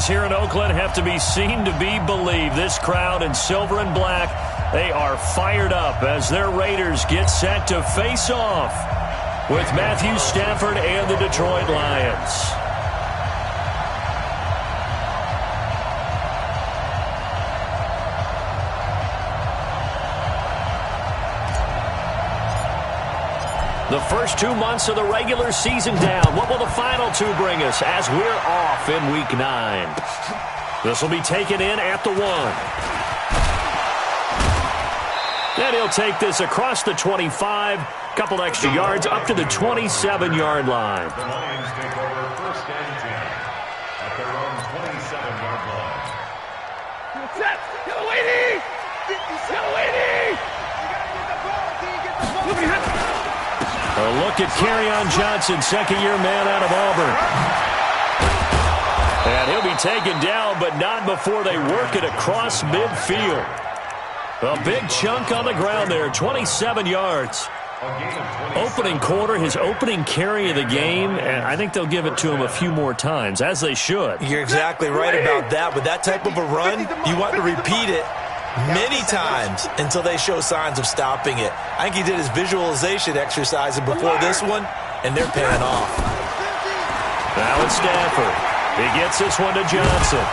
here in Oakland have to be seen to be believed. This crowd in silver and black, they are fired up as their Raiders get set to face off with Matthew Stafford and the Detroit Lions. The first 2 months of the regular season down. What will the final two bring us as we're off in Week 9? This will be taken in at the 1. And he'll take this across the 25, couple extra yards up to the 27-yard line. The Lions take over first and 10 at their own 27-yard line. Go, lady! Go, lady! You gotta get the ball. Look at a look at Kerryon Johnson, second-year man out of Auburn. And he'll be taken down, but not before they work it across midfield. A big chunk on the ground there, 27 yards. Opening quarter, his opening carry of the game, and I think they'll give it to him a few more times, as they should. You're exactly right about that. With that type of a run, you want to repeat it many times until they show signs of stopping it. I think he did his visualization exercise before this one, and they're paying off. Now it's Stafford. He gets this one to Johnson.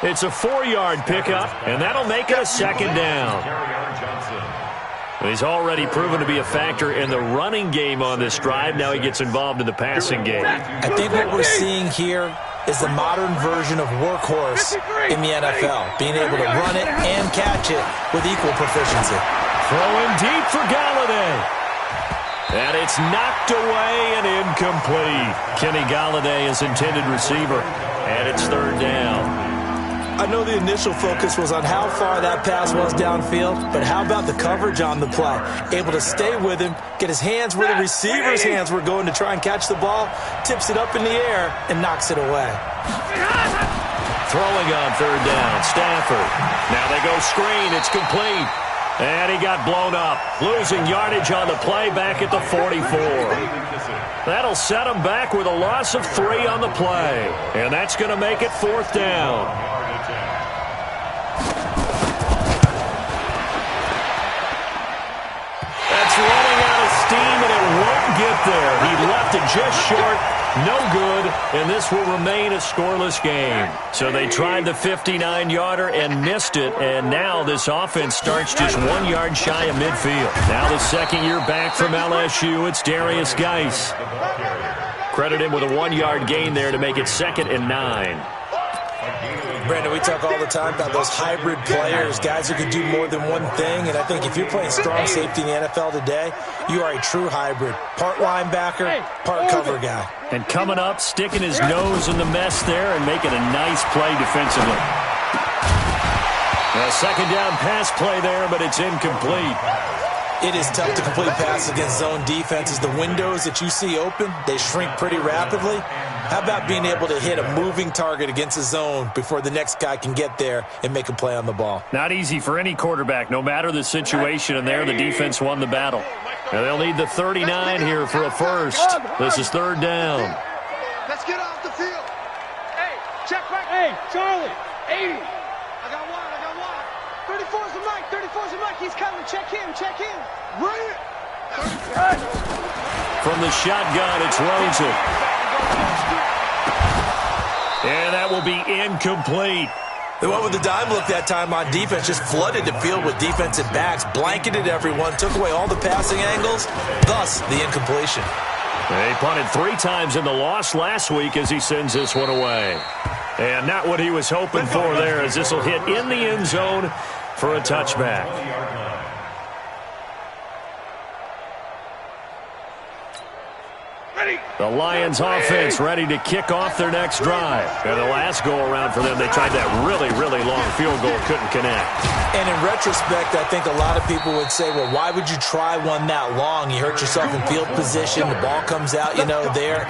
It's a 4-yard pickup, and that'll make it a second down. He's already proven to be a factor in the running game on this drive. Now he gets involved in the passing game. I think what we're seeing here is the modern version of workhorse in the NFL, being able to run it and catch it with equal proficiency. Throwing deep for Golladay. And it's knocked away and incomplete. Kenny Golladay is intended receiver, and it's third down. I know the initial focus was on how far that pass was downfield, but how about the coverage on the play? Able to stay with him, get his hands where the receiver's hands were going to try and catch the ball, tips it up in the air, and knocks it away. Throwing on third down, Stafford. Now they go screen, it's complete. And he got blown up, losing yardage on the play back at the 44. That'll set him back with a loss of 3 on the play. And that's going to make it fourth down. That's running out of steam, and it won't get there. He left it just short. No good, and this will remain a scoreless game. So they tried the 59-yarder and missed it, and now this offense starts just 1 yard shy of midfield. Now the second-year back from LSU, it's Darius Geis. Credit him with a 1-yard gain there to make it 2nd and 9. Brandon, we talk all the time about those hybrid players, guys who can do more than one thing, and I think if you're playing strong safety in the NFL today, you are a true hybrid. Part linebacker, part cover guy. And coming up, sticking his nose in the mess there and making a nice play defensively. A second down pass play there, but it's incomplete. It is tough to complete passes against zone defenses. The windows that you see open, they shrink pretty rapidly. How about being able to hit a moving target against a zone before the next guy can get there and make a play on the ball? Not easy for any quarterback, no matter the situation, and there the defense won the battle. Now they'll need the 39 here for a first. This is third down. Let's get off the field. Hey, check back. Hey, Charlie, 80. I got one. 34's the Mike. 34's the Mike. He's coming. Check him. Bring it. From the shotgun, it's Rosen. And that will be incomplete. They went with the dime look that time on defense, just flooded the field with defensive backs, blanketed everyone, took away all the passing angles, thus the incompletion. They punted 3 times in the loss last week as he sends this one away. And not what he was hoping for there, as this will hit in the end zone for a touchback. The Lions offense ready to kick off their next drive. And the last go-around for them, they tried that really, really long field goal, couldn't connect. And in retrospect, I think a lot of people would say, well, why would you try one that long? You hurt yourself in field position, the ball comes out, there.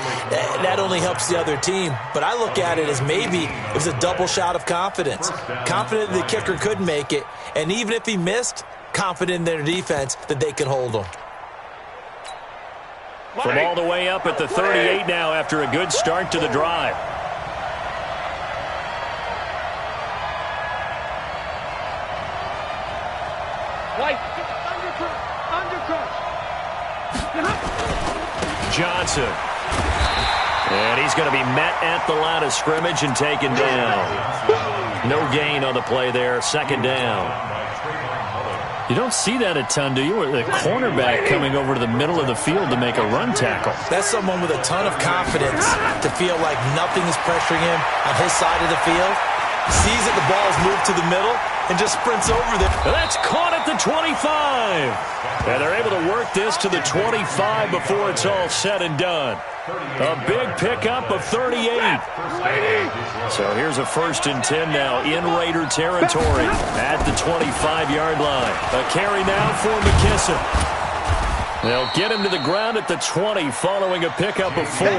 That only helps the other team. But I look at it as maybe it was a double shot of confidence. Confident the kicker could make it, and even if he missed, confident in their defense that they could hold him. From all the way up at the 38 now after a good start to the drive. Johnson. And he's going to be met at the line of scrimmage and taken down. No gain on the play there. Second down. You don't see that a ton, do you? The cornerback coming over to the middle of the field to make a run tackle. That's someone with a ton of confidence to feel like nothing is pressuring him on his side of the field. Sees that the ball's moved to the middle and just sprints over there. That's caught at the 25. And they're able to work this to the 25 before it's all said and done. A big pickup of 38. So here's a 1st and 10 now in Raider territory at the 25-yard line. A carry now for McKissick. They'll get him to the ground at the 20 following a pickup of 4.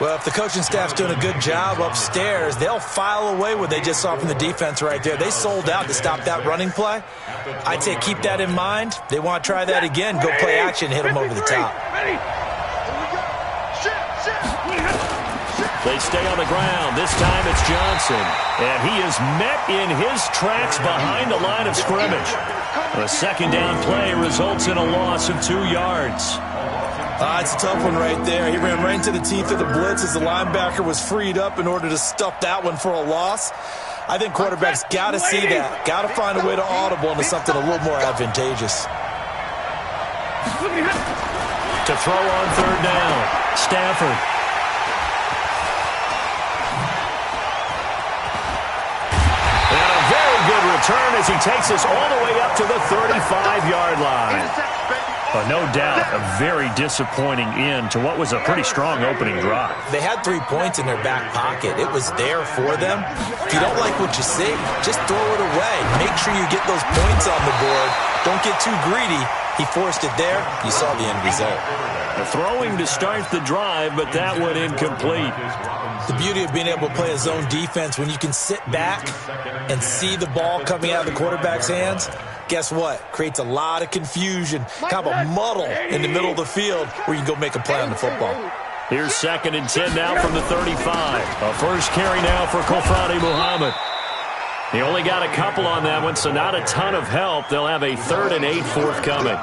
Well, if the coaching staff's doing a good job upstairs, they'll file away what they just saw from the defense right there. They sold out to stop that running play. I'd say keep that in mind. They want to try that again. Go play action, hit them over the top. They stay on the ground. This time it's Johnson. And he is met in his tracks behind the line of scrimmage. The second down play results in a loss of 2 yards. It's a tough one right there. He ran right into the teeth of the blitz as the linebacker was freed up in order to stuff that one for a loss. I think quarterbacks got to see that. Got to find a way to audible into something a little more advantageous. To throw on 3rd down, Stafford. And a very good return as he takes us all the way up to the 35-yard line. No doubt a very disappointing end to what was a pretty strong opening drive. They had 3 points in their back pocket. It was there for them. If you don't like what you see, just throw it away. Make sure you get those points on the board. Don't get too greedy. He forced it there. You saw the end result. Throwing to start the drive, but that one incomplete. The beauty of being able to play a zone defense when you can sit back and see the ball coming out of the quarterback's hands, guess what? Creates a lot of confusion, kind of a muddle in the middle of the field where you can go make a play on the football. Here's 2nd and 10 now from the 35. A first carry now for Kofrani Muhammad. He only got a couple on that one, so not a ton of help. They'll have a 3rd and 8 forthcoming.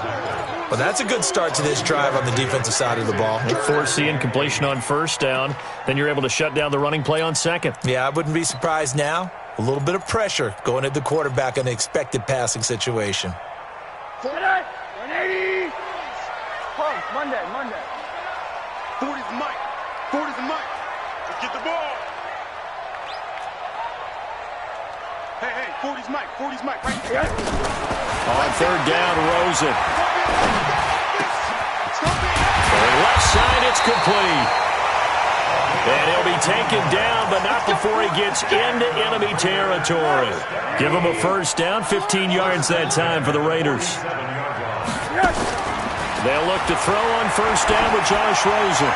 Well, that's a good start to this drive on the defensive side of the ball. They force the incompletion on 1st down. Then you're able to shut down the running play on 2nd. Yeah, I wouldn't be surprised now. A little bit of pressure going at the quarterback in an expected passing situation. 180. Monday. 40's Mike. 40's Mike. Let's get the ball. Hey, 40's Mike. 40's Mike. Right there. On 3rd down, Rosen. Left side, it's complete. And he'll be taken down, but not before he gets into enemy territory. Give him a 1st down, 15 yards that time for the Raiders. They'll look to throw on 1st down with Josh Rosen.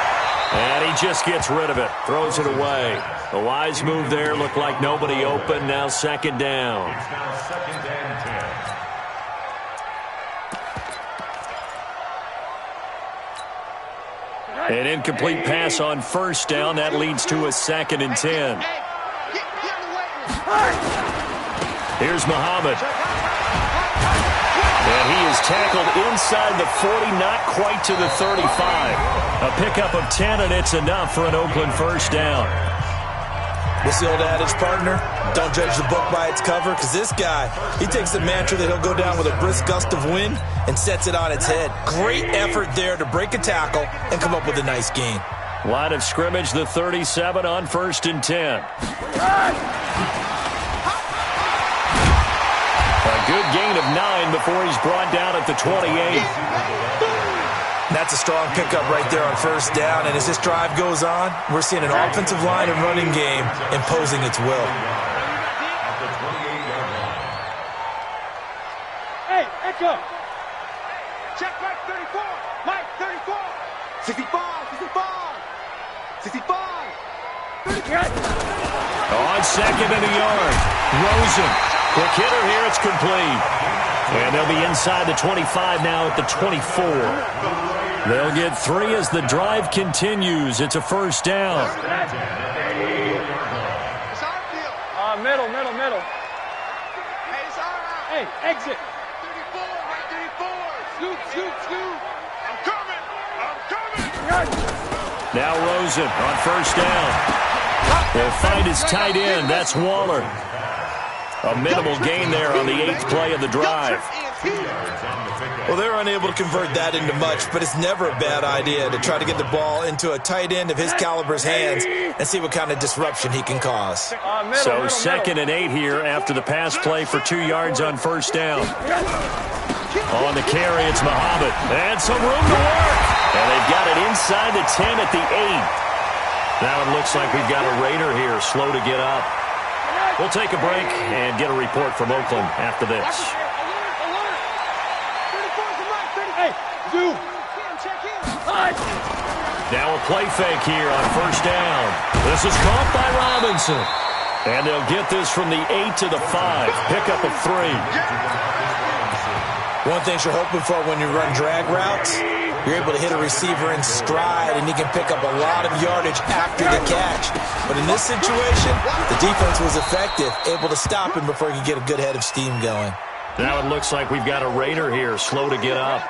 And he just gets rid of it, throws it away. A wise move there, looked like nobody open, now 2nd down. An incomplete pass on 1st down. That leads to a 2nd and 10. Here's Muhammad. And he is tackled inside the 40, not quite to the 35. A pickup of 10, and it's enough for an Oakland 1st down. What's the old adage, partner? Don't judge the book by its cover, because this guy, he takes the mantra that he'll go down with a brisk gust of wind and sets it on its head. Great effort there to break a tackle and come up with a nice gain. Line of scrimmage, the 37 on 1st and 10. A good gain of 9 before he's brought down at the 28. That's a strong pickup right there on 1st down, and as this drive goes on, we're seeing an offensive line and running game imposing its will. Hey, Echo! Check Mike 34! Mike 34! 65! 65! 65! On 2nd and a yard, Rosen. Quick hitter here, it's complete. And they'll be inside the 25 now at the 24. They'll get 3 as the drive continues. It's a 1st down. Middle. Hey, it's all right. Hey, exit. 34, right 34. Scoot. I'm coming. Now Rosen on first down. He'll find his tight end. That's Waller. A minimal gain there on the 8th play of the drive. Well, they're unable to convert that into much, but it's never a bad idea to try to get the ball into a tight end of his caliber's hands and see what kind of disruption he can cause. So 2nd and 8 here after the pass play for 2 yards on first down. On the carry, it's Muhammad. And some room to work. And they've got it inside the 10 at the 8. Now it looks like we've got a Raider here, slow to get up. We'll take a break and get a report from Oakland after this. Now a play fake here on first down. This is caught by Robinson. And they'll get this from the 8 to the 5. Pickup of 3. One thing you're hoping for when you run drag routes, you're able to hit a receiver in stride, and he can pick up a lot of yardage after the catch. But in this situation, the defense was effective, able to stop him before he could get a good head of steam going. Now it looks like we've got a Raider here, slow to get up.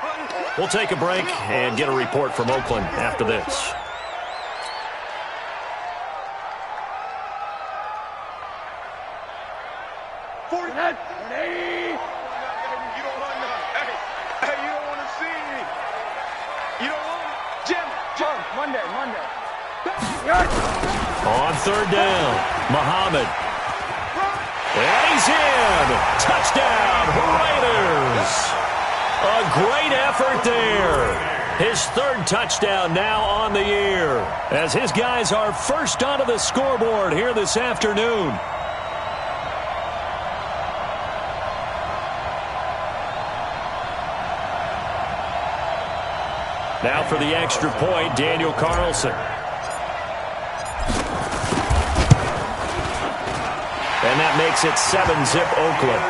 We'll take a break and get a report from Oakland after this. Monday. On third down, Muhammad. And he's in. Touchdown, Raiders. A great effort there. His 3rd touchdown now on the year, as his guys are first onto the scoreboard here this afternoon. Now for the extra point, Daniel Carlson. And that makes it 7-zip Oakland.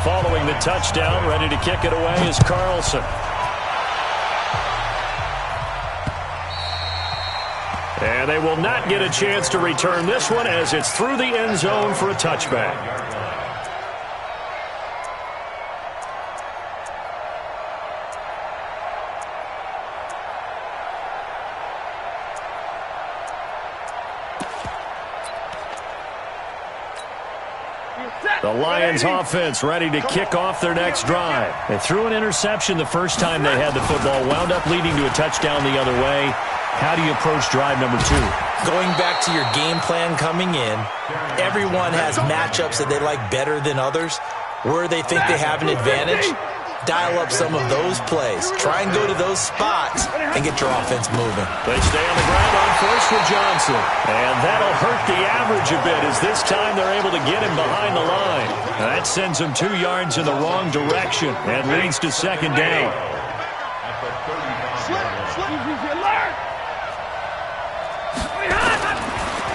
Following the touchdown, ready to kick it away is Carlson. And they will not get a chance to return this one as it's through the end zone for a touchback. The Lions offense ready to kick off their next drive. They threw an interception the first time they had the football, wound up leading to a touchdown the other way. How do you approach drive number 2? Going back to your game plan coming in, everyone has matchups that they like better than others. Where they think they have an advantage, dial up some of those plays. Try and go to those spots and get your offense moving. They stay on the ground on first with Johnson. And that'll hurt the average a bit as this time they're able to get him behind the line. That sends him 2 yards in the wrong direction and leads to 2nd down.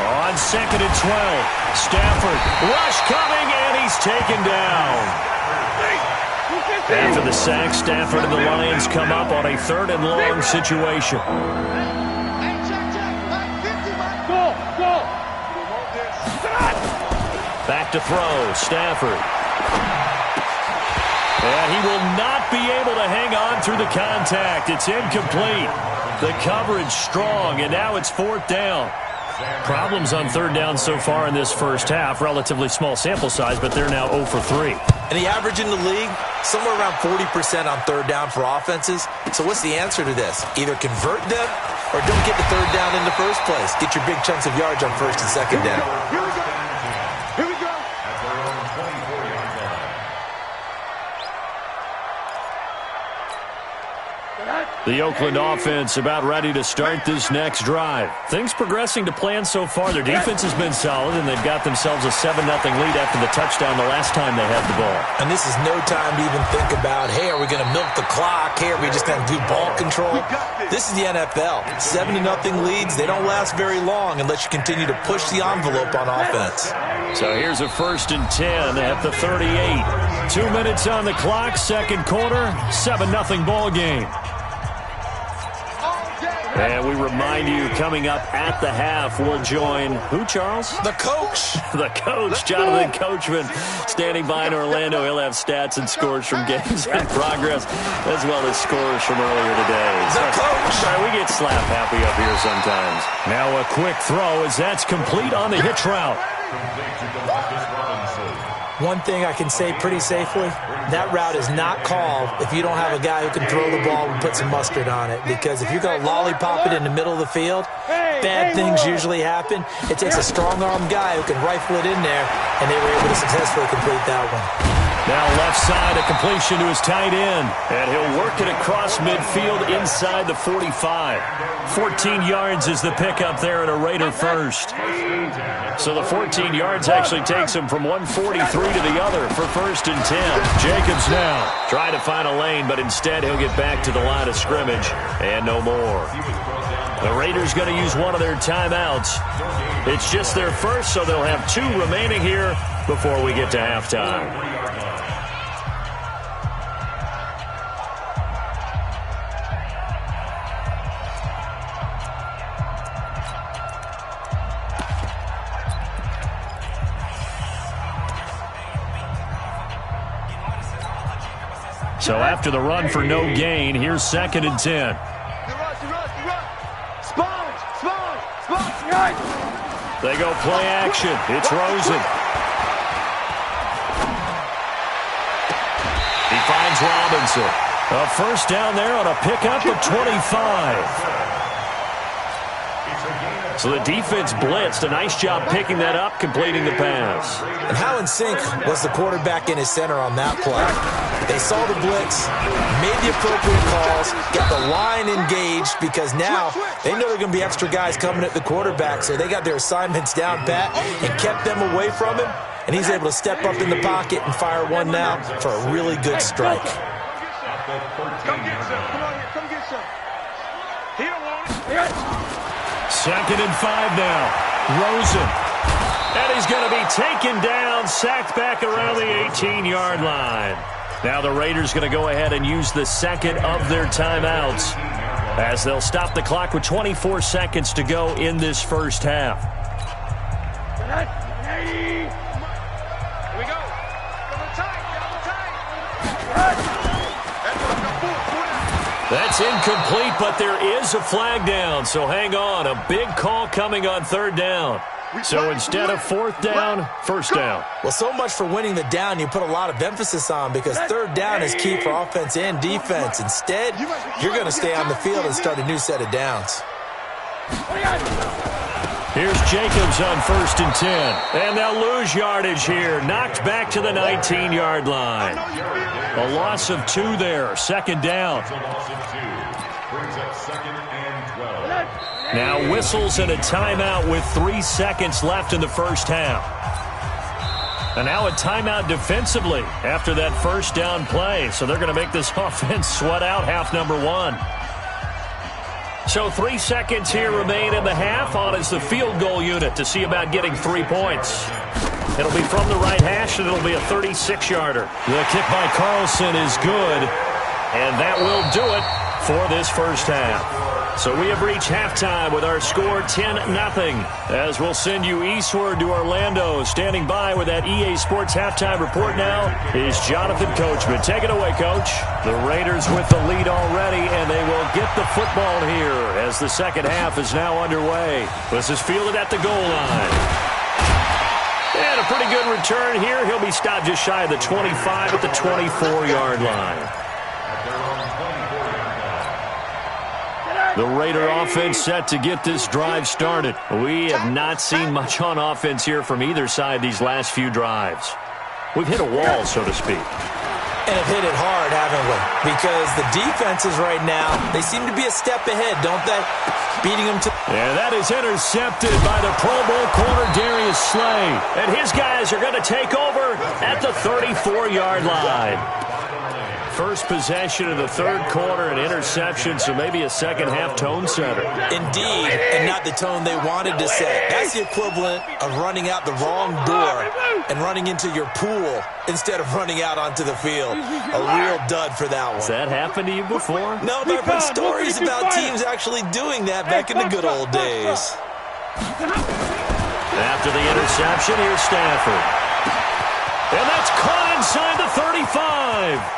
On 2nd and 12, Stafford, rush coming, and he's taken down. After the sack, Stafford and the Lions come up on a 3rd and long situation. Back to throw, Stafford. And he will not be able to hang on through the contact. It's incomplete. The coverage strong, and now it's 4th down. Problems on 3rd down so far in this first half. Relatively small sample size, but they're now 0 for 3. And the average in the league, somewhere around 40% on 3rd down for offenses. So what's the answer to this? Either convert them or don't get the 3rd down in the first place. Get your big chunks of yards on 1st and 2nd down. Here we go. At their own 24-yard line. The Oakland offense about ready to start this next drive. Things progressing to plan so far. Their defense has been solid, and they've got themselves a 7-0 lead after the touchdown the last time they had the ball. And this is no time to even think about, hey, are we going to milk the clock? Hey, are we just going to do ball control? This is the NFL. 7-0 leads, they don't last very long unless you continue to push the envelope on offense. So here's a 1st and 10 at the 38. 2 minutes on the clock, 2nd quarter, 7-0 ball game. And we remind you, coming up at the half, we'll join who, Charles? The coach. The coach, Jonathan Coachman, standing by in Orlando. He'll have stats and scores from games in progress, as well as scores from earlier today. The coach. Sorry, we get slap happy up here sometimes. Now a quick throw as that's complete on the hitch route. One thing I can say pretty safely, that route is not called if you don't have a guy who can throw the ball and put some mustard on it. Because if you're going to lollipop it in the middle of the field, bad things usually happen. It takes a strong-arm guy who can rifle it in there, and they were able to successfully complete that one. Now left side, a completion to his tight end. And he'll work it across midfield inside the 45. 14 yards is the pickup there at a Raider first. So the 14 yards actually takes him from 143 to the other for 1st and 10. Jacobs now trying to find a lane, but instead he'll get back to the line of scrimmage and no more. The Raiders going to use one of their timeouts. It's just their first, so they'll have 2 remaining here before we get to halftime. So after the run for no gain, here's 2nd and 10. They go play action. It's Rosen. He finds Robinson. A first down there on a pickup of 25. So the defense blitzed. A nice job picking that up, completing the pass. And how in sync was the quarterback in his center on that play? They saw the blitz, made the appropriate calls, got the line engaged because now they know there are going to be extra guys coming at the quarterback, so they got their assignments down pat and kept them away from him, and he's able to step up in the pocket and fire one now for a really good strike. Come get some. Come on here. Come get some. He don't want it. 2nd and 5 now. Rosen. And he's going to be taken down, sacked back around the 18-yard line. Now the Raiders going to go ahead and use the second of their timeouts as they'll stop the clock with 24 seconds to go in this first half. Here we go. That's incomplete, but there is a flag down, so hang on. A big call coming on 3rd down. So instead of 4th down, 1st down. Well, so much for winning the down you put a lot of emphasis on because 3rd down is key for offense and defense. Instead, you're going to stay on the field and start a new set of downs. Here's Jacobs on 1st and 10. And they'll lose yardage here. Knocked back to the 19-yard line. A loss of 2 there. 2nd down. Now whistles and a timeout with 3 seconds left in the first half. And now a timeout defensively after that first down play. So they're going to make this offense sweat out half number 1. So 3 seconds here remain in the half. On is the field goal unit to see about getting 3 points. It'll be from the right hash, and it'll be a 36-yarder. The kick by Carlson is good, and that will do it for this first half. So we have reached halftime with our score 10-0. As we'll send you eastward to Orlando. Standing by with that EA Sports halftime report now is Jonathan Coachman. Take it away, Coach. The Raiders with the lead already, and they will get the football here as the second half is now underway. This is fielded at the goal line. And a pretty good return here. He'll be stopped just shy of the 25 at the 24-yard line. The Raider offense set to get this drive started. We have not seen much on offense here from either side these last few drives. We've hit a wall, so to speak. And have hit it hard, haven't we? Because the defenses right now, they seem to be a step ahead, don't they? Beating them to... And that is intercepted by the Pro Bowl corner Darius Slay. And his guys are going to take over at the 34-yard line. First possession of the third quarter, an interception, so maybe a second-half tone setter. Indeed, and not the tone they wanted to set. That's the equivalent of running out the wrong door and running into your pool instead of running out onto the field. A real dud for that one. Has that happened to you before? No, but I've heard stories about teams actually doing that back in the good old days. After the interception, here's Stafford. And that's caught inside the 35.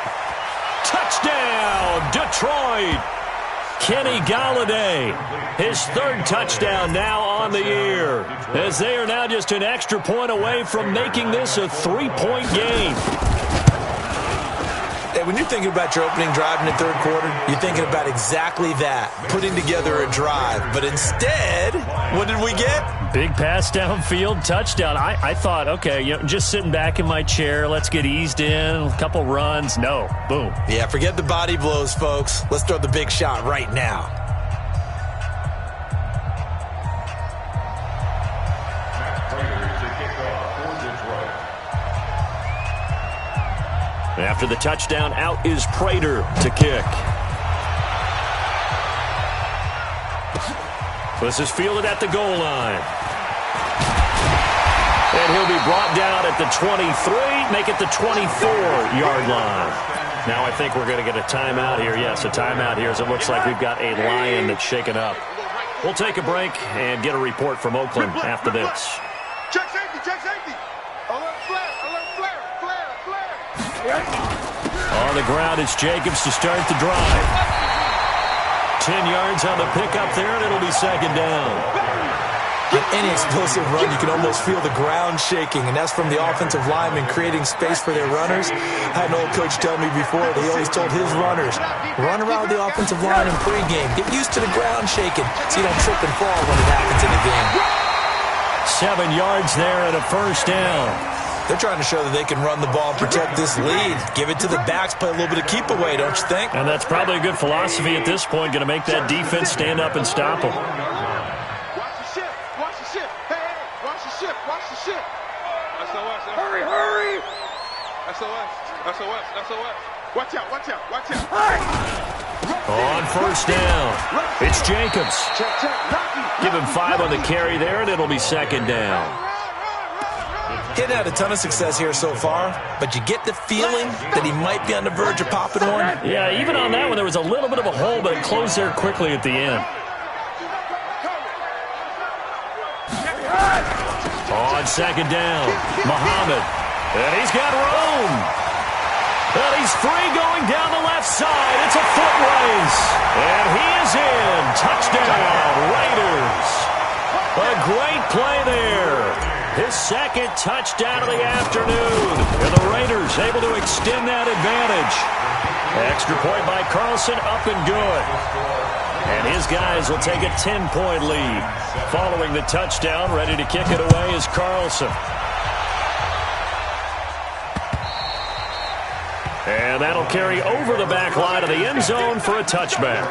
Touchdown, Detroit. Kenny Golladay, his third touchdown now on the year, as they are now just an extra point away from making this a 3-point game. Hey, when you're thinking about your opening drive in the third quarter, you're thinking about exactly that, putting together a drive. But instead, what did we get? Big pass downfield, touchdown. I thought, okay, just sitting back in my chair, let's get eased in, a couple runs. No, boom. Yeah, forget the body blows, folks. Let's throw the big shot right now. After the touchdown, out is Prater to kick. This is fielded at the goal line. And he'll be brought down at the 23, make it the 24-yard line. Now I think we're going to get a timeout here. Yes, a timeout here as it looks like we've got a Lion that's shaken up. We'll take a break and get a report from Oakland after this. Check safety, check safety. Alert flare, flare. On the ground, it's Jacobs to start the drive. 10 yards on the pickup there, and it'll be second down. On any explosive run, you can almost feel the ground shaking, and that's from the offensive linemen creating space for their runners. I had an old coach tell me before, he always told his runners, run around the offensive line in pregame. Get used to the ground shaking so you don't trip and fall when it happens in the game. 7 yards there and a first down. They're trying to show that they can run the ball, protect this lead. Give it to the backs, play a little bit of keep away, don't you think? And that's probably a good philosophy at this point, going to make that defense stand up and stop them. Hurry! SOS. Watch out. On first down, it's Jacobs. Give him 5 on the carry there, and it'll be second down. He hadn't had a ton of success here so far, but you get the feeling that he might be on the verge of popping one. Yeah, even on that one, there was a little bit of a hole, but it closed there quickly at the end. On second down, Muhammad. And he's got room. And he's free going down the left side. It's a foot race. And he is in. Touchdown, Raiders. A great play there. His second touchdown of the afternoon. And the Raiders able to extend that advantage. Extra point by Carlson, up and good. And his guys will take a 10-point lead. Following the touchdown, ready to kick it away is Carlson. And that'll carry over the back line of the end zone for a touchback.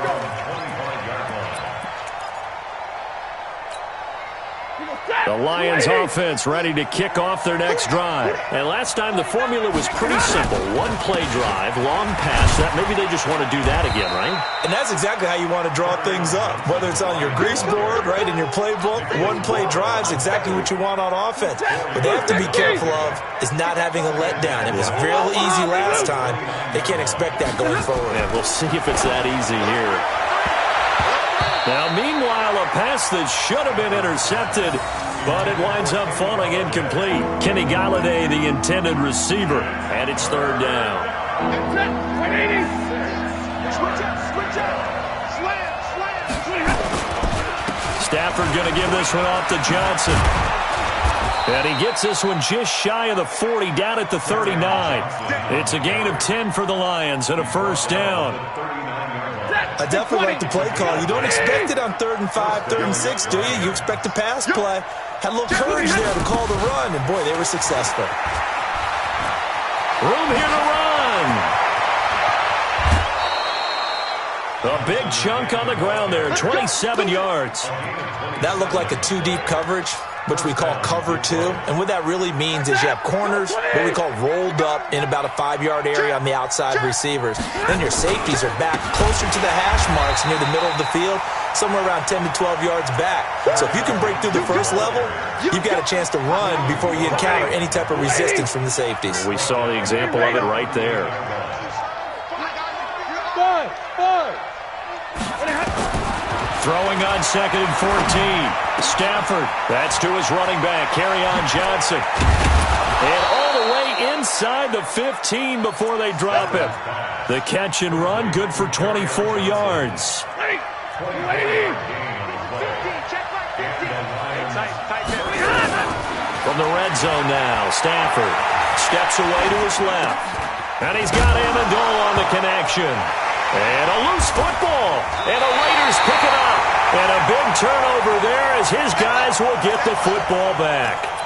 The Lions offense ready to kick off their next drive. And last time the formula was pretty simple. One play drive, long pass. That maybe they just want to do that again, right? And that's exactly how you want to draw things up. Whether it's on your grease board, right, in your playbook, one play drive's exactly what you want on offense. What they have to be careful of is not having a letdown. It was real easy last time. They can't expect that going forward. And we'll see if it's that easy here. Now, meanwhile, a pass that should have been intercepted, but it winds up falling incomplete. Kenny Golladay, the intended receiver, and it's third down. Stafford going to give this one off to Johnson. And he gets this one just shy of the 40, down at the 39. It's a gain of 10 for the Lions and a first down. I definitely like the play call. You don't expect it on 3rd and 5, 3rd and 6, do you? You expect a pass play. Had a little courage there to call the run, and boy, they were successful. Room here to run. A big chunk on the ground there, 27 yards. That looked like a 2-deep coverage. which we call cover 2. And what that really means is you have corners, what we call rolled up in about a 5-yard area on the outside receivers. Then your safeties are back closer to the hash marks near the middle of the field, somewhere around 10 to 12 yards back. So if you can break through the first level, you've got a chance to run before you encounter any type of resistance from the safeties. We saw the example of it right there. Throwing on 2nd and 14. Stafford, that's to his running back, Kerryon Johnson. And all the way inside the 15 before they drop him. The catch and run, good for 24 yards. From the red zone now, Stafford steps away to his left. And he's got Amendola on the connection. And a loose football. And the Raiders pick it up. And a big turnover there as his guys will get the football back.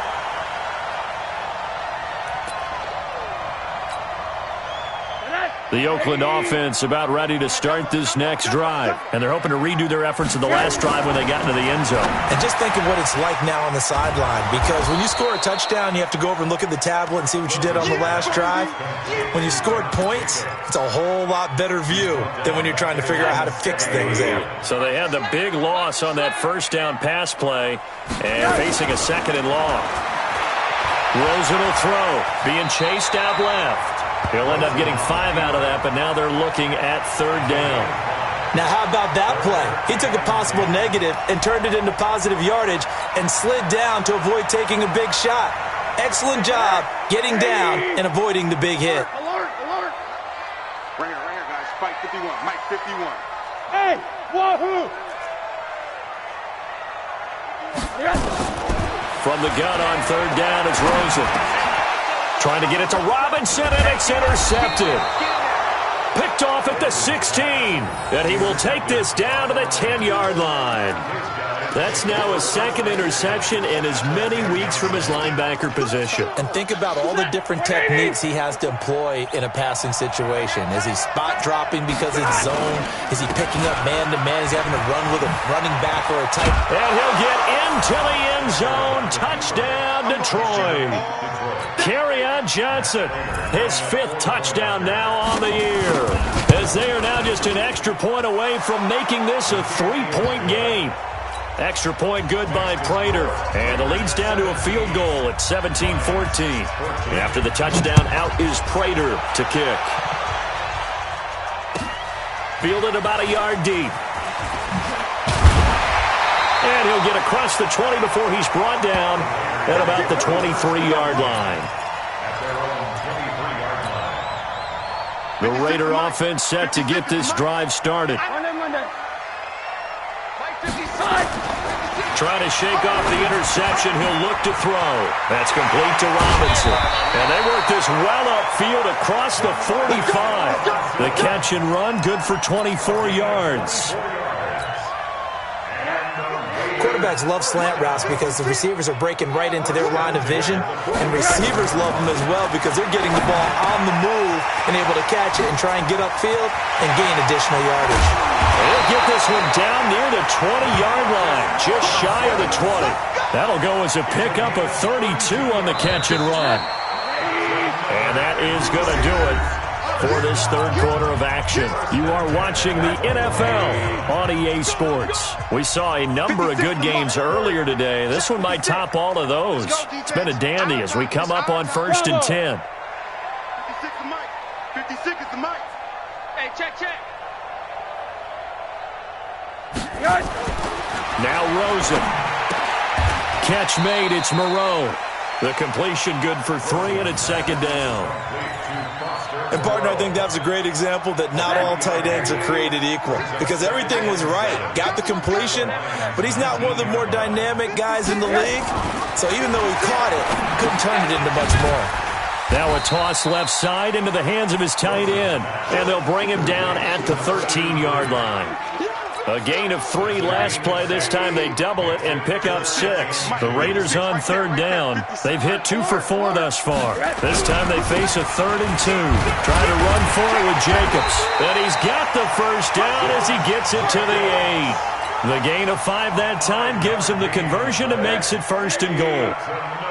The Oakland offense about ready to start this next drive. And they're hoping to redo their efforts in the last drive when they got into the end zone. And just think of what it's like now on the sideline, because when you score a touchdown, you have to go over and look at the tablet and see what you did on the last drive. When you scored points, it's a whole lot better view than when you're trying to figure out how to fix things there. So they had the big loss on that first down pass play and facing a 2nd and long. Rosen will throw, being chased out left. He'll end up getting 5 out of that, but now they're looking at 3rd down. Now, how about that play? He took a possible negative and turned it into positive yardage and slid down to avoid taking a big shot. Excellent job getting down and avoiding the big hit. Alert, alert. Right here, guys. Spike 51. Mike 51. Hey, wahoo! From the gun on 3rd down, it's Rosen. Trying to get it to Robinson, and it's intercepted. Picked off at the 16. And he will take this down to the 10-yard line. That's now his 2nd interception in as many weeks from his linebacker position. And think about all the different techniques he has to employ in a passing situation. Is he spot dropping because it's zone? Is he picking up man-to-man? Is he having to run with a running back or a tight? And he'll get into the end zone. Touchdown, Detroit. Kerryon Johnson, his 5th touchdown now on the year, as they are now just an extra point away from making this a 3-point game. Extra point good by Prater, and the lead's down to a field goal at 17-14. After the touchdown, out is Prater to kick. Fielded about a yard deep. And he'll get across the 20 before he's brought down at about the 23-yard line. The Raider offense set to get this drive started. Trying to shake off the interception. He'll look to throw. That's complete to Robinson. And they work this well upfield across the 45. The catch and run, good for 24 yards. Quarterbacks love slant routes because the receivers are breaking right into their line of vision, and receivers love them as well because they're getting the ball on the move and able to catch it and try and get upfield and gain additional yardage. They'll get this one down near the 20-yard line, just shy of the 20. That'll go as a pickup of 32 on the catch and run. And that is going to do it for this 3rd quarter of action. You are watching the NFL on EA Sports. We saw a number of good games earlier today. This one might top all of those. It's been a dandy as we come up on 1st and 10. 56 is Mike. 56 is the Mike. Hey, check. Now Rosen. Catch made, it's Moreau. The completion good for 3, and it's 2nd down. And, partner, I think that was a great example that not all tight ends are created equal, because everything was right. Got the completion, but he's not one of the more dynamic guys in the league. So even though he caught it, couldn't turn it into much more. Now a toss left side into the hands of his tight end, and they'll bring him down at the 13-yard line. A gain of 3 last play. This time they double it and pick up 6. The Raiders on 3rd down. They've hit 2 for 4 thus far. This time they face a 3rd and 2. Trying to run for it with Jacobs. And he's got the first down as he gets it to the 8. The gain of 5 that time gives him the conversion and makes it 1st and goal.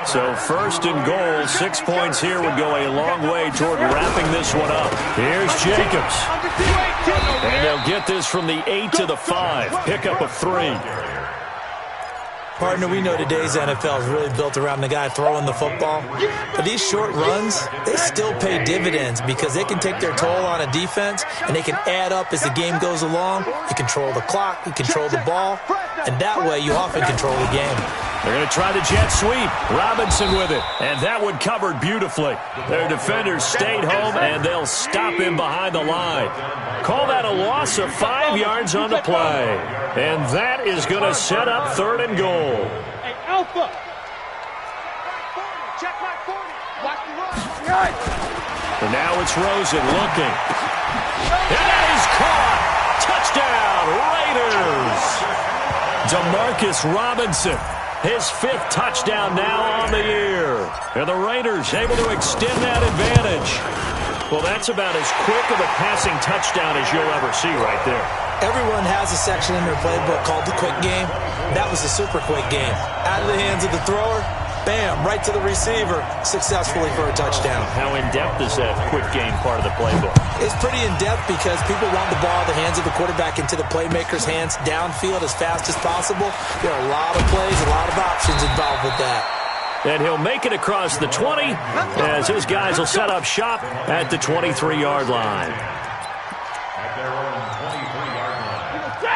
So 1st and goal, 6 points here would go a long way toward wrapping this one up. Here's Jacobs. And they'll get this from the 8 to the 5. Pickup of 3. Partner, we know today's NFL is really built around the guy throwing the football. But these short runs, they still pay dividends because they can take their toll on a defense, and they can add up as the game goes along. You control the clock, you control the ball, and that way you often control the game. They're going to try the jet sweep. Robinson with it. And that one covered beautifully. Their defenders stayed home, and they'll stop him behind the line. Call that a loss of 5 yards on the play. And that is going to set up 3rd and goal. Hey, Alpha. Check my 40. Watch the run. And now it's Rosen looking. And that is caught. Touchdown, Raiders. Demarcus Robinson. His 5th touchdown now on the year. And the Raiders able to extend that advantage. Well, that's about as quick of a passing touchdown as you'll ever see right there. Everyone has a section in their playbook called the quick game. That was the super quick game. Out of the hands of the thrower, bam, right to the receiver, successfully for a touchdown. How in-depth is that quick game part of the playbook? It's pretty in-depth because people want the ball, the hands of the quarterback into the playmaker's hands, downfield as fast as possible. There are a lot of plays, a lot of options involved with that. And he'll make it across the 20 as his guys will set up shop at the 23-yard line.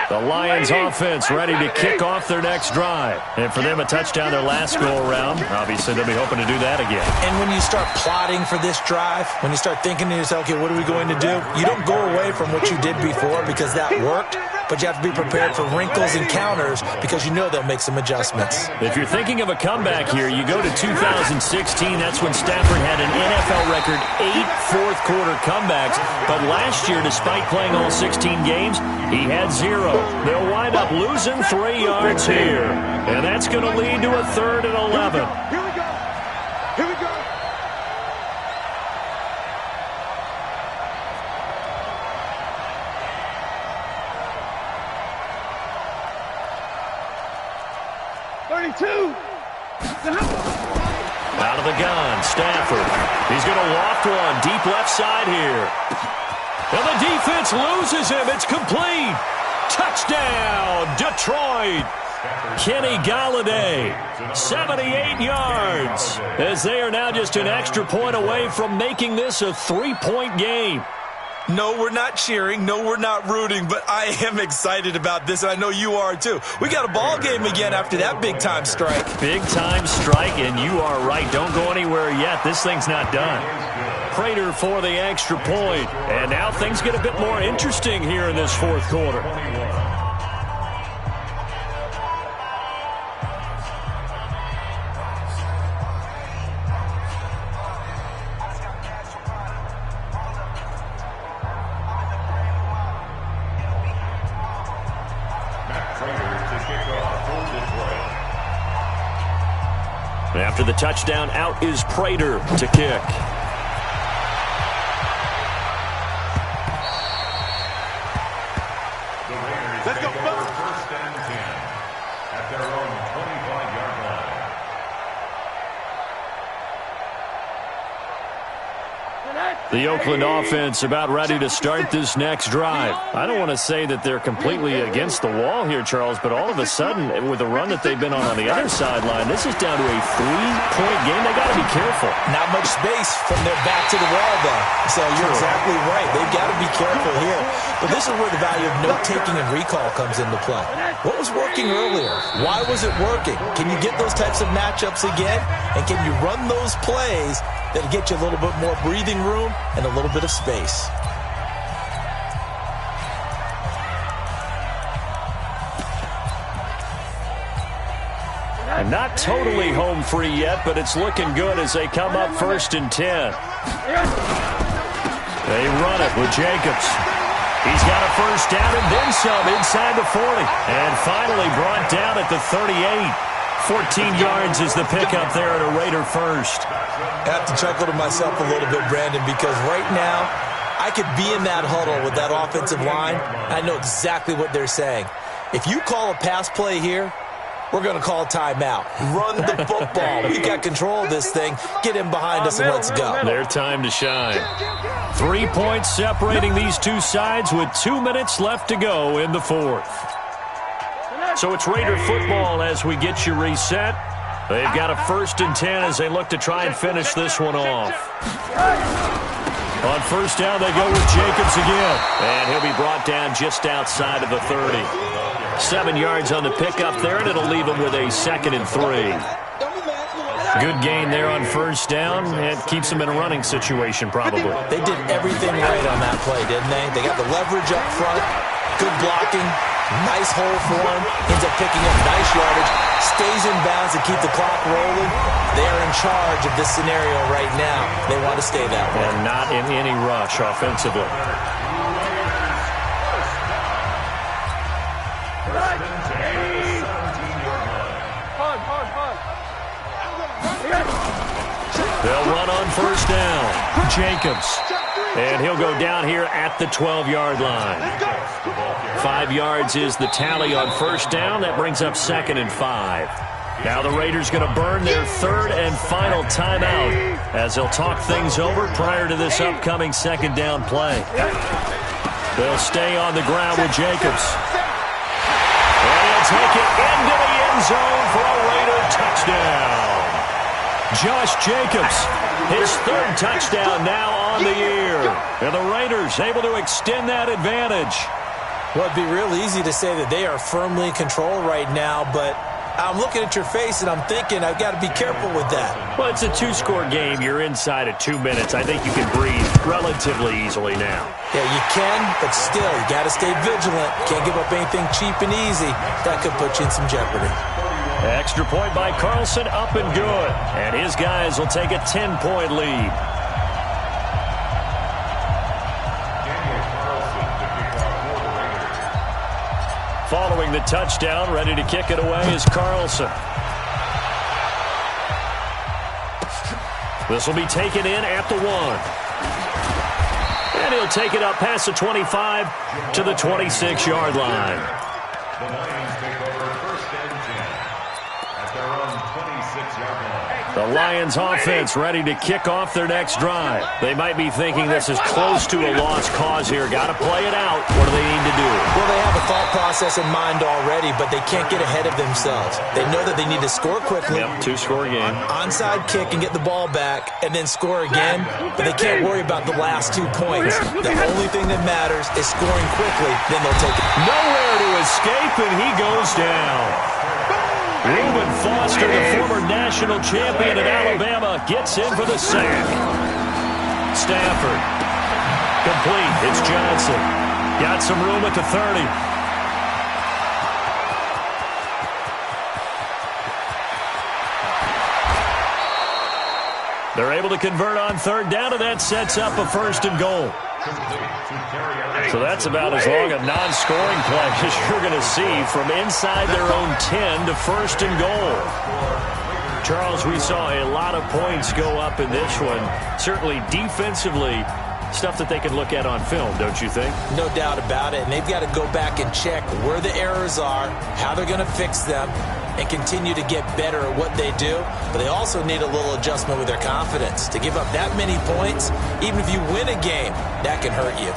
The Lions offense ready to kick off their next drive. And for them, a touchdown their last go-around. Obviously, they'll be hoping to do that again. And when you start plotting for this drive, when you start thinking to yourself, okay, what are we going to do? You don't go away from what you did before because that worked, but you have to be prepared for wrinkles and counters because you know they'll make some adjustments. If you're thinking of a comeback here, you go to 2016. That's when Stafford had an NFL record 8 fourth-quarter comebacks. But last year, despite playing all 16 games, he had 0. They'll wind up losing 3 yards here. And that's going to lead to a 3rd and 11. Here we go. Here we go. Out of the gun, Stafford. He's going to loft one deep left side here. And the defense loses him. It's complete. Touchdown, Detroit. Kenny Golladay, 78 yards, as they are now just an extra point away from making this a 3-point game. No, we're not cheering. No, we're not rooting, but I am excited about this, and I know you are too. We got a ball game again after that big-time strike. Big-time strike, and you are right. Don't go anywhere yet. This thing's not done. Prater for the extra point, and now things get a bit more interesting here in this 4th quarter. After the touchdown, out is Prater to kick. Let's go, folks. 1st and 10 at their own 25-yard line. The Oakland offense about ready to start this next drive. I don't want to say that they're completely against the wall here, Charles, but all of a sudden, with the run that they've been on the other sideline, this is down to a 3-point game. They got to be careful. Not much space from their back to the wall, though. So you're exactly right. They've got to be careful here. But this is where the value of note-taking and recall comes into play. What was working earlier? Why was it working? Can you get those types of matchups again? And can you run those plays that'll get you a little bit more breathing room and a little bit of space? And not totally home free yet, but it's looking good as they come up 1st and 10. They run it with Jacobs. He's got a 1st down and then some inside the 40. And finally brought down at the 38. 14 yards is the pickup there at a Raider 1st. I have to chuckle to myself a little bit, Brandon, because right now I could be in that huddle with that offensive line. I know exactly what they're saying. If you call a pass play here, we're going to call a timeout. Run the football. We've got control of this thing. Get him behind us and let's go. Their time to shine. 3 points separating these two sides with 2 minutes left to go in the fourth. So it's Raider football as we get you reset. They've got a 1st and 10 as they look to try and finish this one off. On 1st down, they go with Jacobs again. And he'll be brought down just outside of the 30. 7 yards on the pickup there, and it'll leave him with a 2nd and 3. Good gain there on 1st down. It keeps them in a running situation, probably. They did everything right on that play, didn't they? They got the leverage up front, good blocking, nice hole for him, ends up picking up nice yardage, stays in bounds to keep the clock rolling. They're in charge of this scenario right now. They want to stay that way. And not in any rush offensively. They'll run on 1st down. Jacobs. And he'll go down here at the 12-yard line. 5 yards is the tally on 1st down. That brings up 2nd and 5. Now the Raiders going to burn their 3rd and final timeout as they'll talk things over prior to this upcoming 2nd down play. They'll stay on the ground with Jacobs. And he'll take it into the end zone for a Raider touchdown. Josh Jacobs, his 3rd touchdown now on the year. And the Raiders able to extend that advantage. Well, it'd be real easy to say that they are firmly in control right now, but I'm looking at your face and I'm thinking I've got to be careful with that. Well, it's a 2-score game. You're inside of 2 minutes. I think you can breathe relatively easily now. Yeah, you can, but still, you got to stay vigilant. Can't give up anything cheap and easy. That could put you in some jeopardy. Extra point by Carlson, up and good. And his guys will take a 10-point lead. Following the touchdown, ready to kick it away is Carlson. This will be taken in at the 1. And he'll take it up past the 25 to the 26-yard line. The Lions take over 1st and 10 at their own 26-yard line. The Lions offense ready to kick off their next drive. They might be thinking this is close to a lost cause here. Got to play it out. What do they need to do? Well, they have a thought process in mind already, but they can't get ahead of themselves. They know that they need to score quickly. Yep, 2-score game. Onside kick and get the ball back and then score again, but they can't worry about the last 2 points. The only thing that matters is scoring quickly, then they'll take it. Nowhere to escape, and he goes down. Reuben Foster, the former national champion at Alabama, gets in for the sack. Stafford. Complete. It's Johnson. Got some room at the 30. They're able to convert on 3rd down, and that sets up a 1st and goal. So that's about as long a non-scoring play as you're going to see from inside their own 10 to 1st and goal. Charles, we saw a lot of points go up in this one. Certainly defensively, stuff that they can look at on film, don't you think? No doubt about it. And they've got to go back and check where the errors are, how they're going to fix them, and continue to get better at what they do. But they also need a little adjustment with their confidence. To give up that many points, even if you win a game, that can hurt you.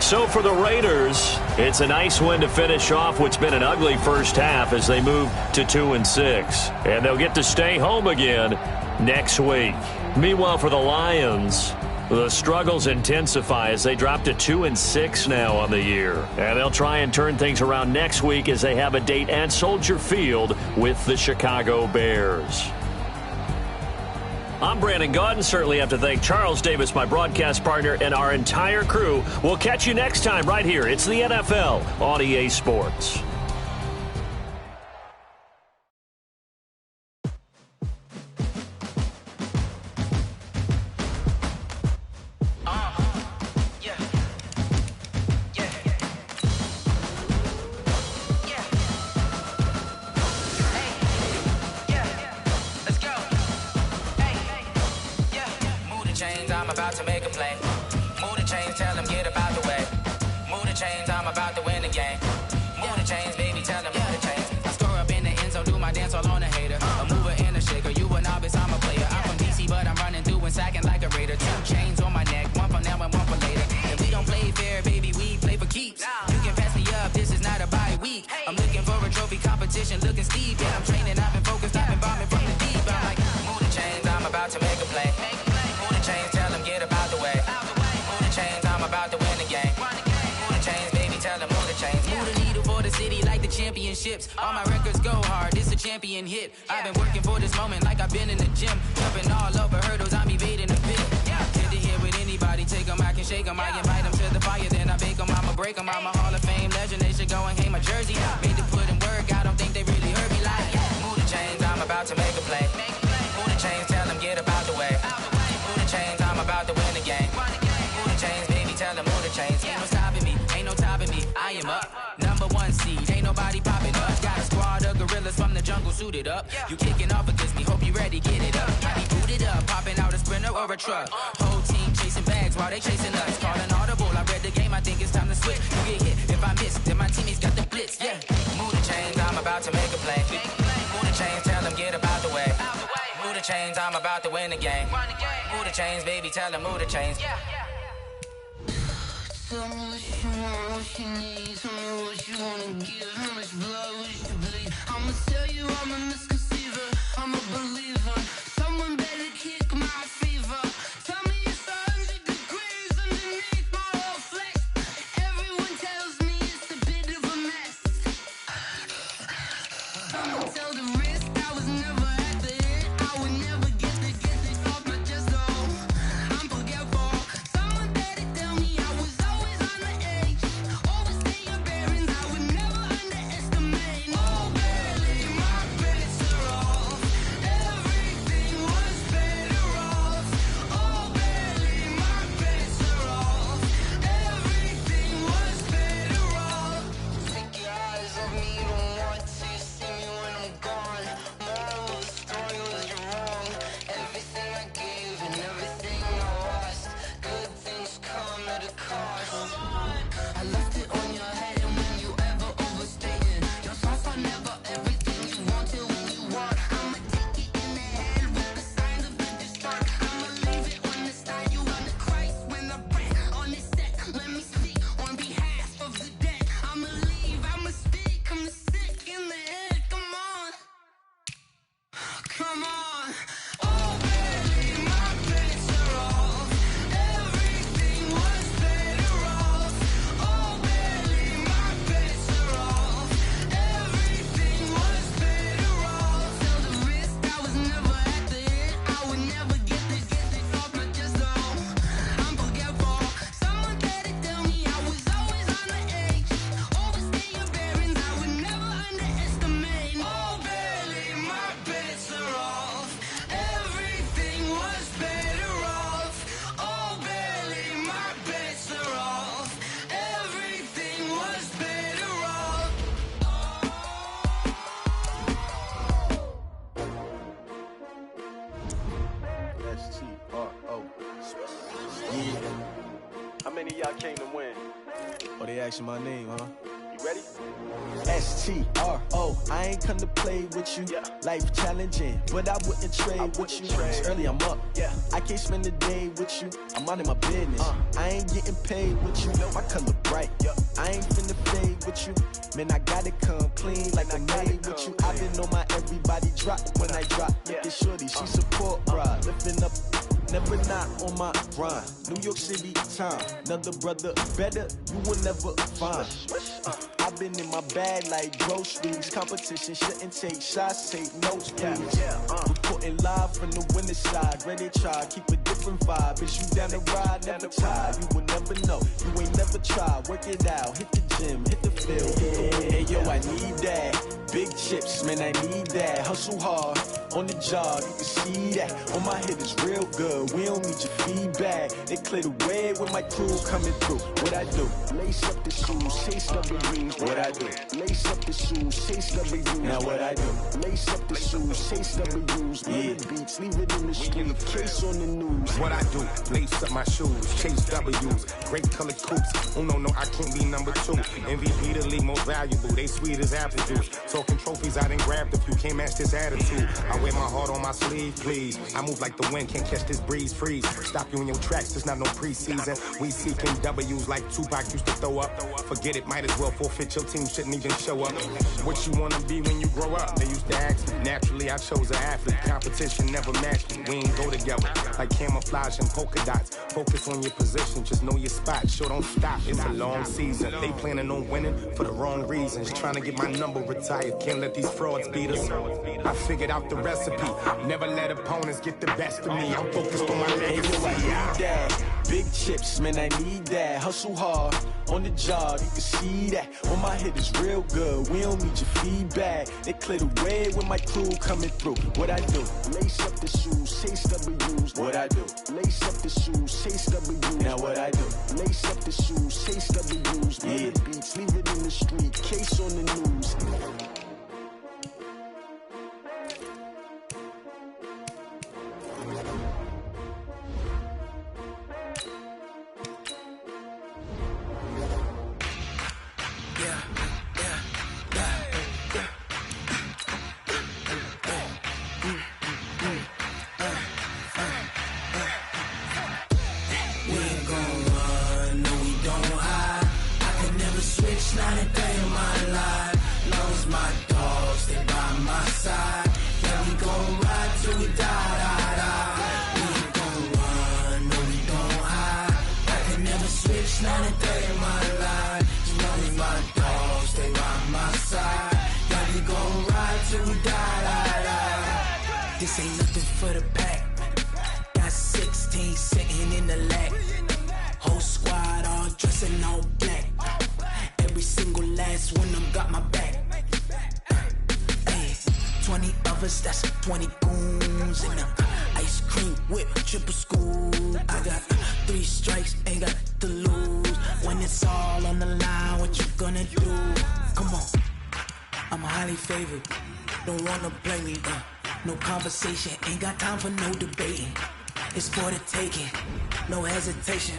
So for the Raiders, it's a nice win to finish off what's been an ugly first half as they move to 2-6. And they'll get to stay home again next week. Meanwhile, for the Lions, the struggles intensify as they drop to 2-6 now on the year. And they'll try and turn things around next week as they have a date at Soldier Field with the Chicago Bears. I'm Brandon Gaudin. Certainly have to thank Charles Davis, my broadcast partner, and our entire crew. We'll catch you next time right here. It's the NFL on EA Sports. I'm about to make a play. Move the chains, tell them get up out the way. Move the chains, I'm about to win the game. Move the chains, baby, tell them move the chains. I score up in the end zone, do my dance all on a hater. A mover and a shaker, you a novice, I'm a player. I'm from DC, but I'm running through and sacking like a raider. 2 chains on my neck, one for now and one for later. If we don't play fair, baby, we play for keeps. You can pass me up, this is not a bye week. I'm looking for a trophy competition, looking steep. Yeah, I'm training, I've been focused, I've been bombing from the deep. I'm like, move the chains, I'm about to make a play. Move the chains, tell them get about the way. Move the chains, I'm about to win the game. Move the chains, baby, tell them move the chains. Move the needle for the city like the championships. All my records go hard, this a champion hit. I've been working for this moment like I've been in the gym. Jumping all over hurdles, I'm evading the pit. Head to head with anybody, take them, I can shake them. I invite them to the fire, then I bake them, I'ma break them. I'm a Hall of Fame legend, they should go and hang my jersey. Made to put in work, I don't think they really heard me like. Move the chains, I'm about to make a play. Move the chains, tell them get about the way. Move the chains, I'm about to win the game. Move the chains, baby, tell them move the chains. Ain't no stopping me, ain't no topping me, I am up. #1 seed, ain't nobody popping up. Got a squad of gorillas from the jungle suited up. You kicking off against me, hope you ready, get it up. I be booted up, popping out a sprinter or a truck. Whole team chasing bags while they chasing us. Calling audible, I read the game, I think it's time to switch. You get hit, if I miss, then my teammates got the blitz, yeah. Move the chains, I'm about to make a play. Move the chains, tell them get about the way. Move the chains, I'm about to win the game. Move the chains, baby, tell them move the chains. Tell me what you want, what you need. Tell me what you wanna give. How much blood wish to bleed? I'ma tell you I'm a misconceiver. I'm a believer. Someone better kick my fever. Tell me it's 100 degrees underneath my whole flesh. Everyone tells me it's a bit of a mess. I'ma tell the risk I was never at the end. I would never get this off my chest, though. I'm forgetful. Someone better tell me I was always on the edge. Overstay your bearings, I would never underestimate. Oh, barely, my bets are off. Everything was better off. Oh, barely, my bets are off. Everything was better off. Take your eyes off me, you don't want to see me when I'm gone. Moral of the story was you're wrong. Everything I gave and everything I lost. Good things come at a cost. I left it on your head, and when you ever overstay it, your thoughts are never everything you want till when you want. I'ma take it in the head with the signs of the destroyed. I'ma leave it on the side. You on the Christ when I breath on this set. Let me speak on behalf of the dead. I'ma leave, I'ma speak. I'm the sick in the head. Come on, come on. Oh, barely, my bets are off. Everything was better off. Oh, barely, my bets are off. Everything was better off. Tell the risk I was never at the end. I would never get this off my chest, though. I'm forgetful. Someone better tell me I was always on the edge. Overstay your bearings, I would never underestimate. Oh, barely, my bets are off. Everything was better off. Oh, barely, my bets are off. Everything was better off. S-T-R-O. Yeah. How many of y'all came to win? Oh, they asking my name, huh? You ready? S-T-R-O. I ain't come to play with you. Life challenging, but I wouldn't trade with you. It's early, I'm up. I can't spend the day with you. I'm out of my business. I ain't getting paid with you. My color bright. I ain't finna fade with you. Man, I gotta come clean like I made with you. I've been on my everybody drop when I drop. Look at shorty, she support ride. Lifting up, never not on my grind. New York City time, another brother better, you will never find. I've been in my bag like groceries. Competition shouldn't take shots, take notes, please. Reporting live from the winter side. Ready to try, keep a different vibe. Is you down the ride, never tired. You will never know, you ain't never tried. Work it out, hit the gym, hit the field. Hey yo, I need that. Big chips, man, I need that. Hustle hard, on the job, you can see that. On my head is real good, we don't need your feedback. They clear the way with my crew coming through. What I do? Lace up the shoes, chase W's. What I do? Lace up the shoes, chase W's. Now what I do? Lace up the shoes, chase W's. Yeah, beats, leave it in the street, case on the news. What I do? Lace up my shoes, chase W's. Great colored coops. Oh no, I can't be number 2. MVP the league most valuable. They sweet as apple juice. Talking trophies, I done grabbed a few. Can't match this attitude. I wear my heart on my sleeve, please. I move like the wind, can't catch this breeze, freeze. Stop you in your tracks, there's not no preseason. We seeking W's like Tupac used to throw up. Forget it, might as well forfeit. Your team shouldn't even show up. What you wanna be when you grow up? They used to ask me. Naturally, I chose an athlete. Competition never matched me. We ain't go together like camouflage and polka dots. Focus on your position, just know your spot. Sure, don't stop. It's a long season. They planning on winning for the wrong reasons. Trying to get my number retired. Can't let these frauds beat us. I figured out the recipe. Never let opponents get the best of me. I'm focused on my legacy. I need that. Big chips, man, I need that. Hustle hard on the job, you can see that. On my head is real good, we don't need your feedback. They clear the way with my crew coming through. What I do? Lace up the shoes, chase W's. What I do? Lace up the shoes, chase W's. Now what I do? Lace up the shoes, chase W's. Yeah, beats, leave it in the street, case on the news. Not a day in my life. Lost my dogs, they by my side. Yeah, we gon' ride till we die, die, die. We ain't gon' run, no, we don't hide. I can never switch, not a day in my life. Lost my dogs, they by my side. Yeah, we gon' ride till we die, die, die. This ain't nothing for the pack. Got 16 sitting in the lap. Whole squad all dressing all black. Every single last one of them got my back. Ay, 20 of us, that's 20 goons. And ice cream whip, triple scoop. I got 3 strikes, ain't got to lose. When it's all on the line, what you gonna do? Come on, I'm highly favored. Don't wanna play me, no conversation. Ain't got time for no debating. It's for the taking, no hesitation.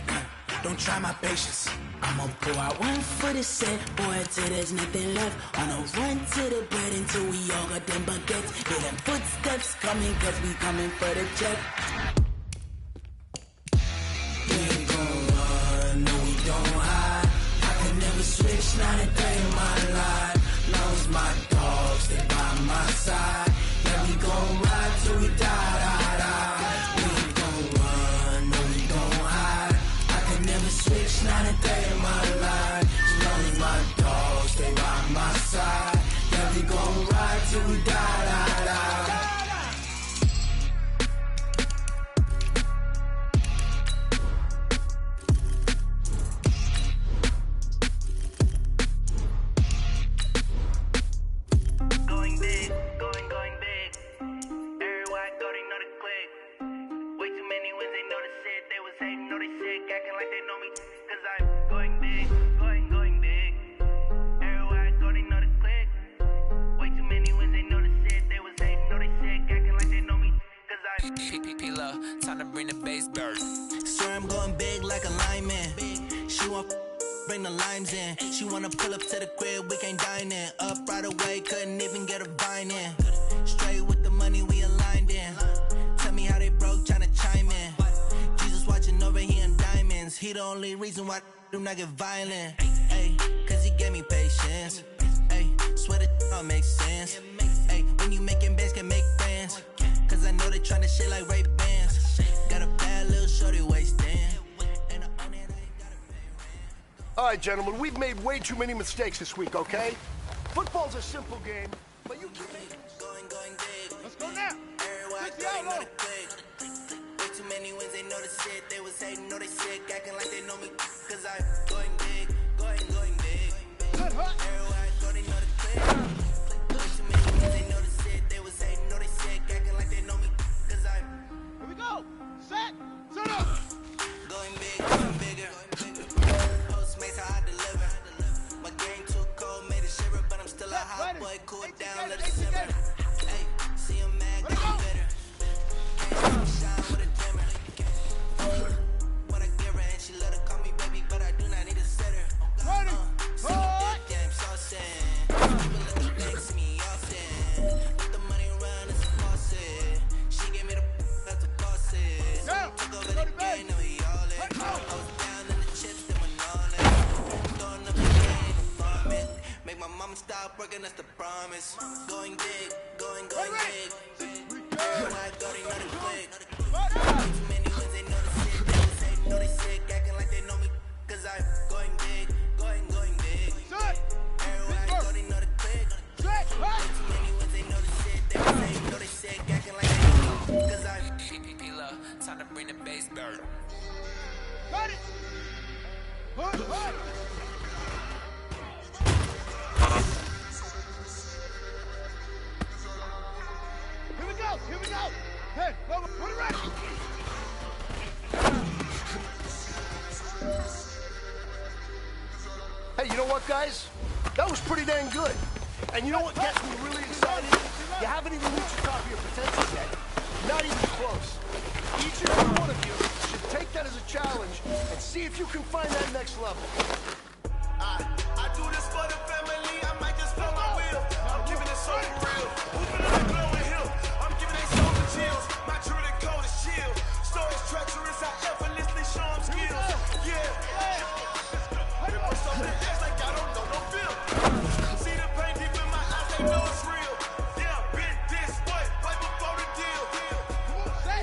Don't try my patience. I'ma pour out one for the set, boy, till there's nothing left. On a run to the bread until we all got them baguettes. Hear them footsteps coming, cause we coming for the check. We ain't gon' run, no, we don't hide. I can never switch, not a day in my life. Lost my dogs, they by my side. Yeah, we gon' ride till we die, die, die. We ain't gon' run, no, we don't hide. I can never switch, not a day in my life. As long as my dogs stay by my side. Yeah, we gon' ride till we die, die, die. Going big, going big. Everywhere I go, they know the click. Way too many wins, they know the shit. They was hating, know they sick, acting like they know me. Cause I'm going big, going big. Everywhere I go, they know the click. Way too many wins, they know the shit. They was hating, know they sick, acting like they know me. Cause I'm P-Love, time to bring the bass burst. Swear I'm going big like a lineman. She want bring the limes in. She wanna pull up to the crib, we can't dine in. Up right away, couldn't even get a vine in. Straight with the money we aligned in. Tell me how they broke, tryna chime in. Jesus watching over here in diamonds. He the only reason why do not get violent. Ay, cause he gave me patience. Ay, swear that all makes sense. Ay, when you making bands, can make friends. Cause I know they tryna shit like Ray Bans. Got a bad little shorty wasting. All right, gentlemen, we've made way too many mistakes this week, okay? Football's a simple game, but you keep making... Going big. Let's go now. Everywhere I go, they know the click. Way too many wins, they know the shit. They was hating, know they sick, acting like they know me. Cause I'm going big, going big. Everywhere I go, they know the click. Way too many wins, they know the shit. They was hating, know they sick, acting boy, cool it down, let it simmer. Hey, see him mad, get him bitter. Can't shine with a dimmer. When I get her and she let her call me baby, but I do not need a sitter. See me dip, damn saucy. People let the things see me often. Let the money run, it's a faucet. She gave me the that's a faucet. So we took over the game, now we all in. I was down in the chips, then went all in. Throwing up the game, vomit. Make my mama stop working, that's the promise. Going big, going big. Everywhere I go, they know the click. Too many wins, they know the shit. They always say, know they sick, acting like they know me. Cause I'm going big, going big. Everywhere I go, they know the click. Too many wins, they know the shit. They always say, know they sick, acting like they know me. Cause I'm PPP love, time to bring the bass bird. Got it! Here we go! Hey, put it right! Hey, you know what, guys? That was pretty dang good. And you know what gets me really excited? You haven't even reached the top of your potential yet. Not even close. Each and every one of you should take that as a challenge and see if you can find that next level. I do this for the family, I might just blow my wheel. I'm giving it so for real. Moving on the glowing hill. I'm giving they souls the chills. My truly code is chill. Stories treacherous, I effortlessly show them skills. Yeah. People so they act like I don't know no feel. See the pain deep in my eyes, they know it's real. Yeah, been this way, way before the deal.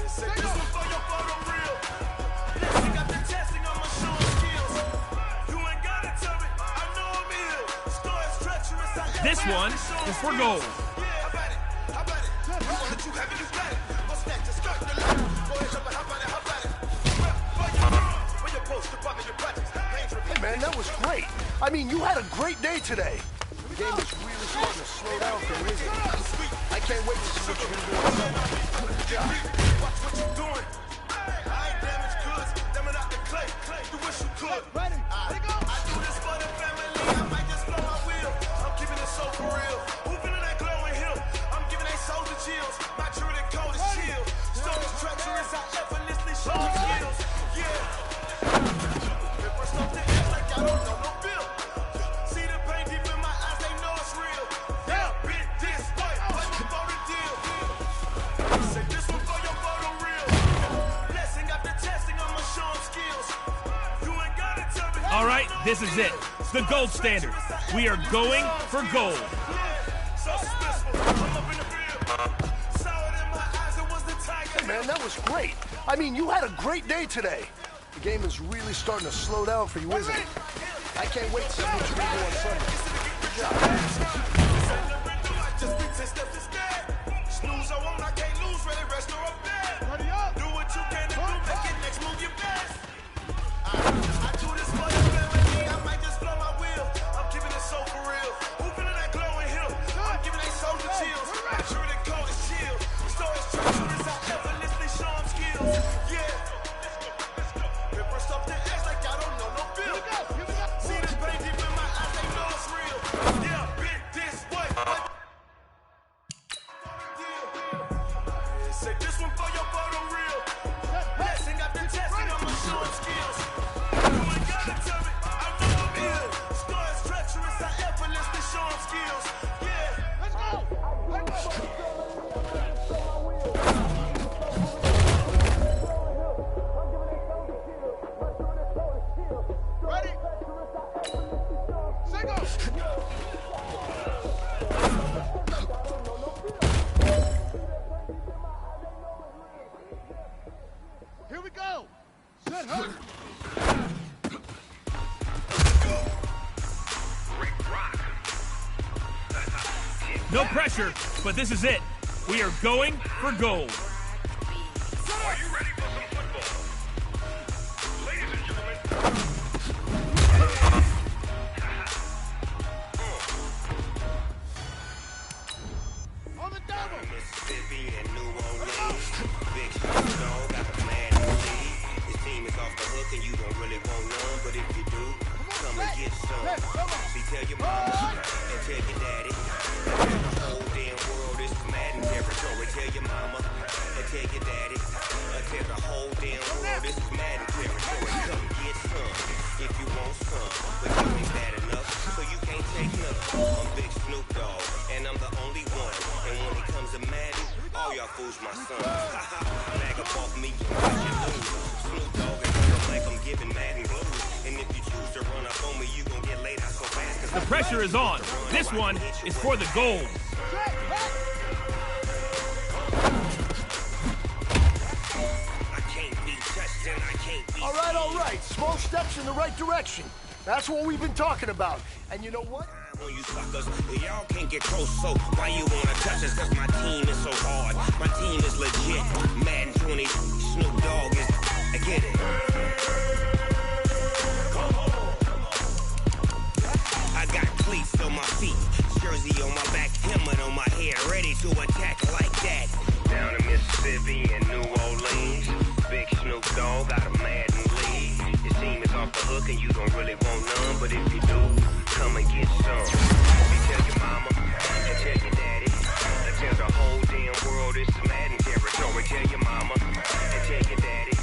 Say this one for your photo real. Blessing got the testing on my showing skills. You ain't gotta tell me, I know I'm ill. Stories treacherous, I This one is for gold. Hey, man, that was great. I mean, you had a great day today. The game is really starting to slow down for you, isn't it? I can't wait to see what you're going to do on Sunday. Good job. Watch what you're doing. I ain't damaged goods. Them out the clay. You wish you could. I do this for the family. I might just blow my wheel. I'm keeping it so for real. Moving in that glowing hill. I'm giving they souls the chills. My truly code is chill. Stories treacherous. I effortlessly show the skills. Yeah. If I stop the act like I don't know no bill. See the pain deep in my eyes. They know it's real. Yeah, been this way. Way before the deal. Say this one for your photo real. Blessing got the testing. I'ma show them skills. You ain't gotta tell me. All right, this is it. It's the gold standard. We are going for gold. So suspenseful. I'm up in the field. Saw it in my eyes. It was the tiger. Hey, man, that was great. I mean, you had a great day today. The game is really starting to slow down for you, isn't it? I can't wait to see what you're going to do on Sunday. Good job. Just be 10 steps instead. Snooze, I won't, I can't lose. Ready, rest, or up there. Do what you can to do. Make it next move your best. I do this for the family. I might just blow my wheel. I'm keeping it so for real. Moving in that glowing hill. I'm giving they souls the chills. My truly code is chill. Stories treacherous. I effortlessly show them skills. Yeah. People stop the act like I don't know no bill. See the pain deep in my eyes. They know it's real. Yeah, been this way. Say this one for your photo real. Blessing got the testing. I'ma show them skills. You ain't gotta tell me, I know I'm ill. Stories treacherous, I effortlessly show them skills. Yeah. Let's go. Ready? Single! Here we go! Set her! No pressure, but this is it. We are going for gold. Are you ready for some football? Ladies and gentlemen. On the double! Mississippi and New Orleans. Big Stone got the plan to lead. This team is off the hook and you don't really want none. But if you do, come and get some. See, tell your mama and tell your daddy. tell your daddy. I tell the whole damn world this is Madden territory. Come get some if you want some. But you ain't bad enough, so you can't take none. I'm Big Snoop Dogg, and I'm the only one. And when it comes to Madden, all y'all fools my sons. Bag up off me, watch you lose. Snoop Dogg is on the mic, I'm giving Madden blues. And if you choose to run up on me, you gon' get laid out so fast. The pressure is on. This one is for the gold. All right. Small steps in the right direction. That's what we've been talking about. And you know what? On you suckers, y'all can't get close, so why you wanna touch us? Cause my team is so hard. My team is legit. Madden 20, Snoop Dogg is, I get it. I got cleats on my feet, jersey on my back, helmet on my head, ready to attack like that. Down in Mississippi and New Orleans, Big Snoop Dogg got a Madden league. Your team is off the hook and you don't really want none, but if you do, come and get some. You tell your mama and tell your daddy. And tell the whole damn world it's Madden territory. Tell your mama and tell your daddy.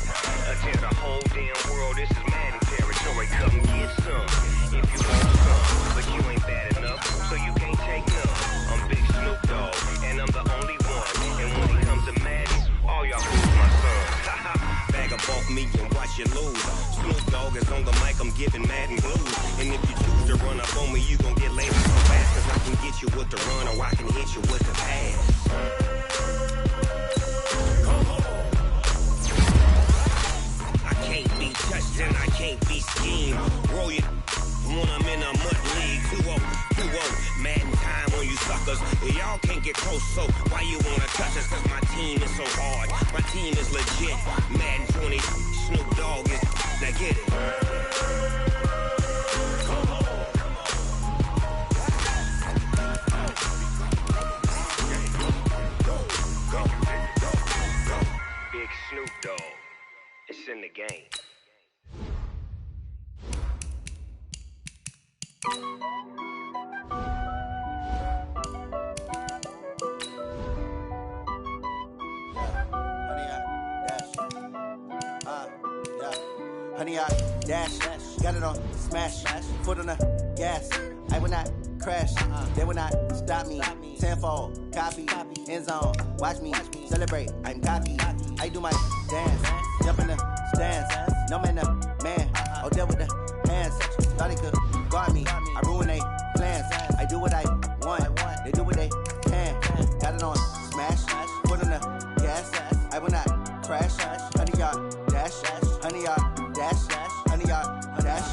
And tell the whole damn world this is Madden territory. Come get some if you want some. But you ain't bad enough, so you can't take none. I'm Big Snoop Dogg, and I'm the only one. And when it comes to Madden, all y'all fools my sons. Bag up off me and watch you lose. Snoop Dogg is on the mic, I'm giving Madden blues. And if you choose to run up on me, you gon' get laid so fast. Cause I can get you with the run or I can hit you with the pass. I can't be touched and I can't be schemed. Roll you when I'm in a mud league. 2-0, Madden time on you suckers. Y'all can't get close, so why you wanna touch us? Cause my team is so hard. My team is legit. Madden 20, Snoop Dogg is, now get it. Big Snoop Dogg, it's in the game. Honey, I dash, got it on smash, foot on the gas. I will not crash, they will not stop me. Tenfold, copy, end zone, watch me celebrate. I'm cocky, I do my dance, jump in the stands. No man, the man, oh, there with the hands. Thought he could guard me, I ruin they plans. I do what I want, they do what they can. Got it on smash, foot on the gas. I will not crash, honey, y'all dash, honey, y'all dash, honey, y'all dash,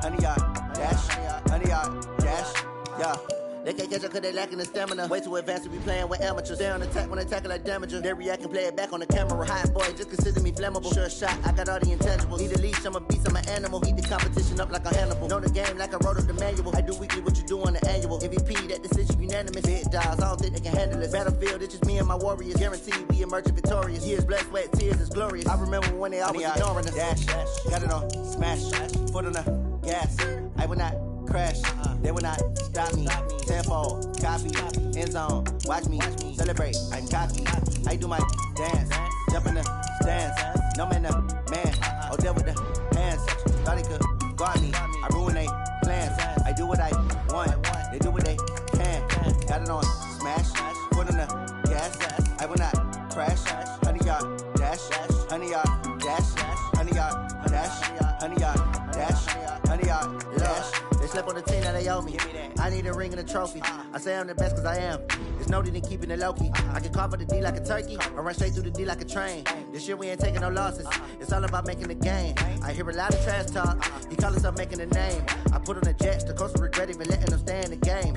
honey, y'all dash, honey, y'all dash, yeah. They can't catch up cause they lacking the stamina. Way too advanced to be playing with amateurs. They on attack when they tackle like damager. They react and play it back on the camera. Hot boy, just consider me flammable. Sure shot, I got all the intangibles. Need a leash, I'm a beast, I'm an animal. Eat the competition up like a Hannibal. Know the game like I wrote up the manual. I do weekly what you do on the annual. MVP, that decision unanimous. Big dogs, I don't think they can handle this. Battlefield, it's just me and my warriors. Guaranteed we emerge victorious. Years, blood, sweat, tears, it's glorious. I remember when they always ignoring us. Dash, got it on smash, foot on the gas. I will not crash, they will not stop me. Tenfold, copy, end zone, watch me celebrate. I'm cocky, I do my dance, jump in the stands. No man, the man, oh, there with the hands. Thought he could guard me, I ruin they plans. I do what I want, they do what they can. Got it on smash, foot on the gas. I will not crash, honey, y'all dash, honey, y'all dash, honey, y'all dash, honey, y'all dash, honey, y'all dash. They slept on the team, now they owe me. I need a ring and a trophy. I say I'm the best cause I am. There's no need in keeping it low-key. I can carve up the D like a turkey, or run straight through the D like a train. This year we ain't taking no losses. It's all about making the game. I hear a lot of trash talk. He call himself making a name. I put on the Jets, the coach will regret even letting them stay in the game.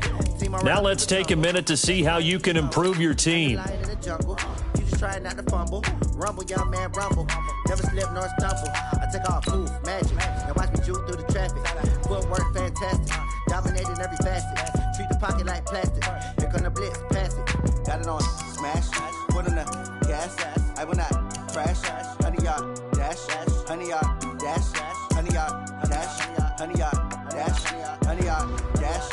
Now let's take a minute to see how you can improve your team. You just try not to fumble. Rumble, young man, rumble. Never slip nor stumble. I take off, move, magic. Now watch me juke through the traffic. Footwork fantastic. Dominating every facet. Treat the pocket like plastic. Here come the blitz, pass it. Got it on smash. Foot on the gas. I will not crash. Honey, y'all dash. Honey, y'all dash. Honey, y'all dash. Honey, y'all dash. Honey, y'all dash.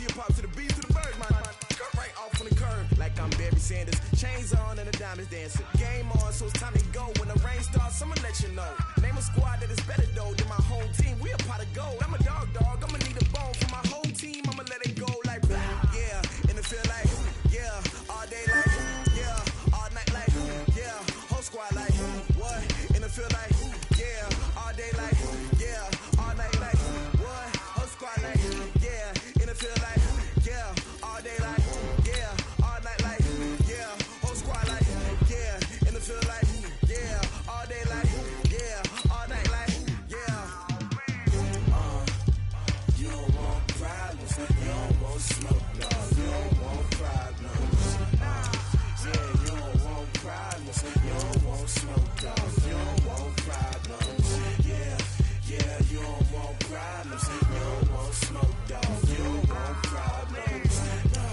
see a pop to the beat to the bird, man. Cut right off on the curb, like I'm Barry Sanders. Chains on and the diamonds dancing. Game on, so it's time to go. When the rain starts, I'ma let you know. Name a squad that is better though than my home team. We a pot of gold. I'm a dog. I'ma need a bone for my whole team. I'ma let it go like yeah. And it feel like yeah. All day like yeah. All night like yeah. Whole squad like what? And it feel like yeah. All day like yeah. All night like what? Whole squad like yeah. And it feel like yeah. All day like yeah. All night like yeah. Whole squad like yeah. And it feel like yeah. All day like yeah. All night like yeah. You don't want problems. You don't want smoke, no. You don't want problems. Yeah, you don't want problems. You don't want smoke, no. You don't want problems. Yeah, you don't want problems. You don't want smoke, dog. You don't want problems. No,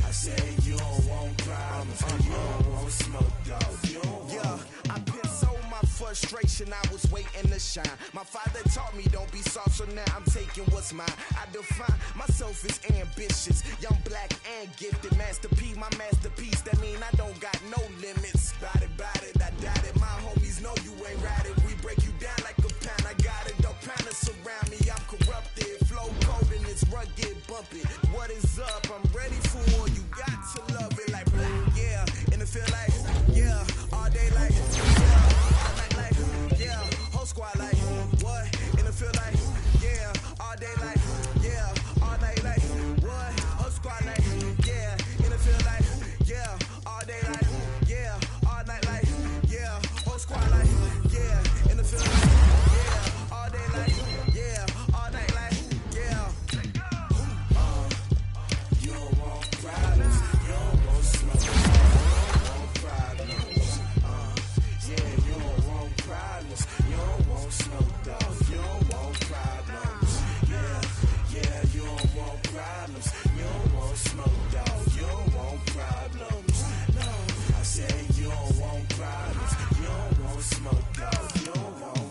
I said you don't want problems. You don't want smoke, dog. You don't want. I pissed so my frustration. I was waiting to shine. My father taught me don't be soft, so now I'm taking what's mine. I define myself as ambitious, young, black, and gifted. Master P, my masterpiece. That mean I don't got no limits. Bout it, I doubt it. My homies know you ain't ride it. We break you down like a pound. I got it. Don't pound us around me. I'm corrupted. Flow cold and it's rugged, bumpy. What is up? I'm ready for all you got to love it like yeah. And it feel like yeah. All day like yeah. All night like yeah. Whole squad like what? And it feel like yeah. All day like yeah. All night like what? Whole squad like yeah. And it feel like yeah. All day like yeah. All night like yeah. Whole squad like yeah. And it feel like yeah. All day like yeah. All night like yeah. You don't want problems. You don't want smoke. You don't want problems. Yeah, you don't want problems. You don't want smoke, dog. You don't want problems. Yeah, you don't want problems. You don't want smoke, dog. You don't want problems. No, I said you don't want problems. You don't want smoke, dog. You don't want.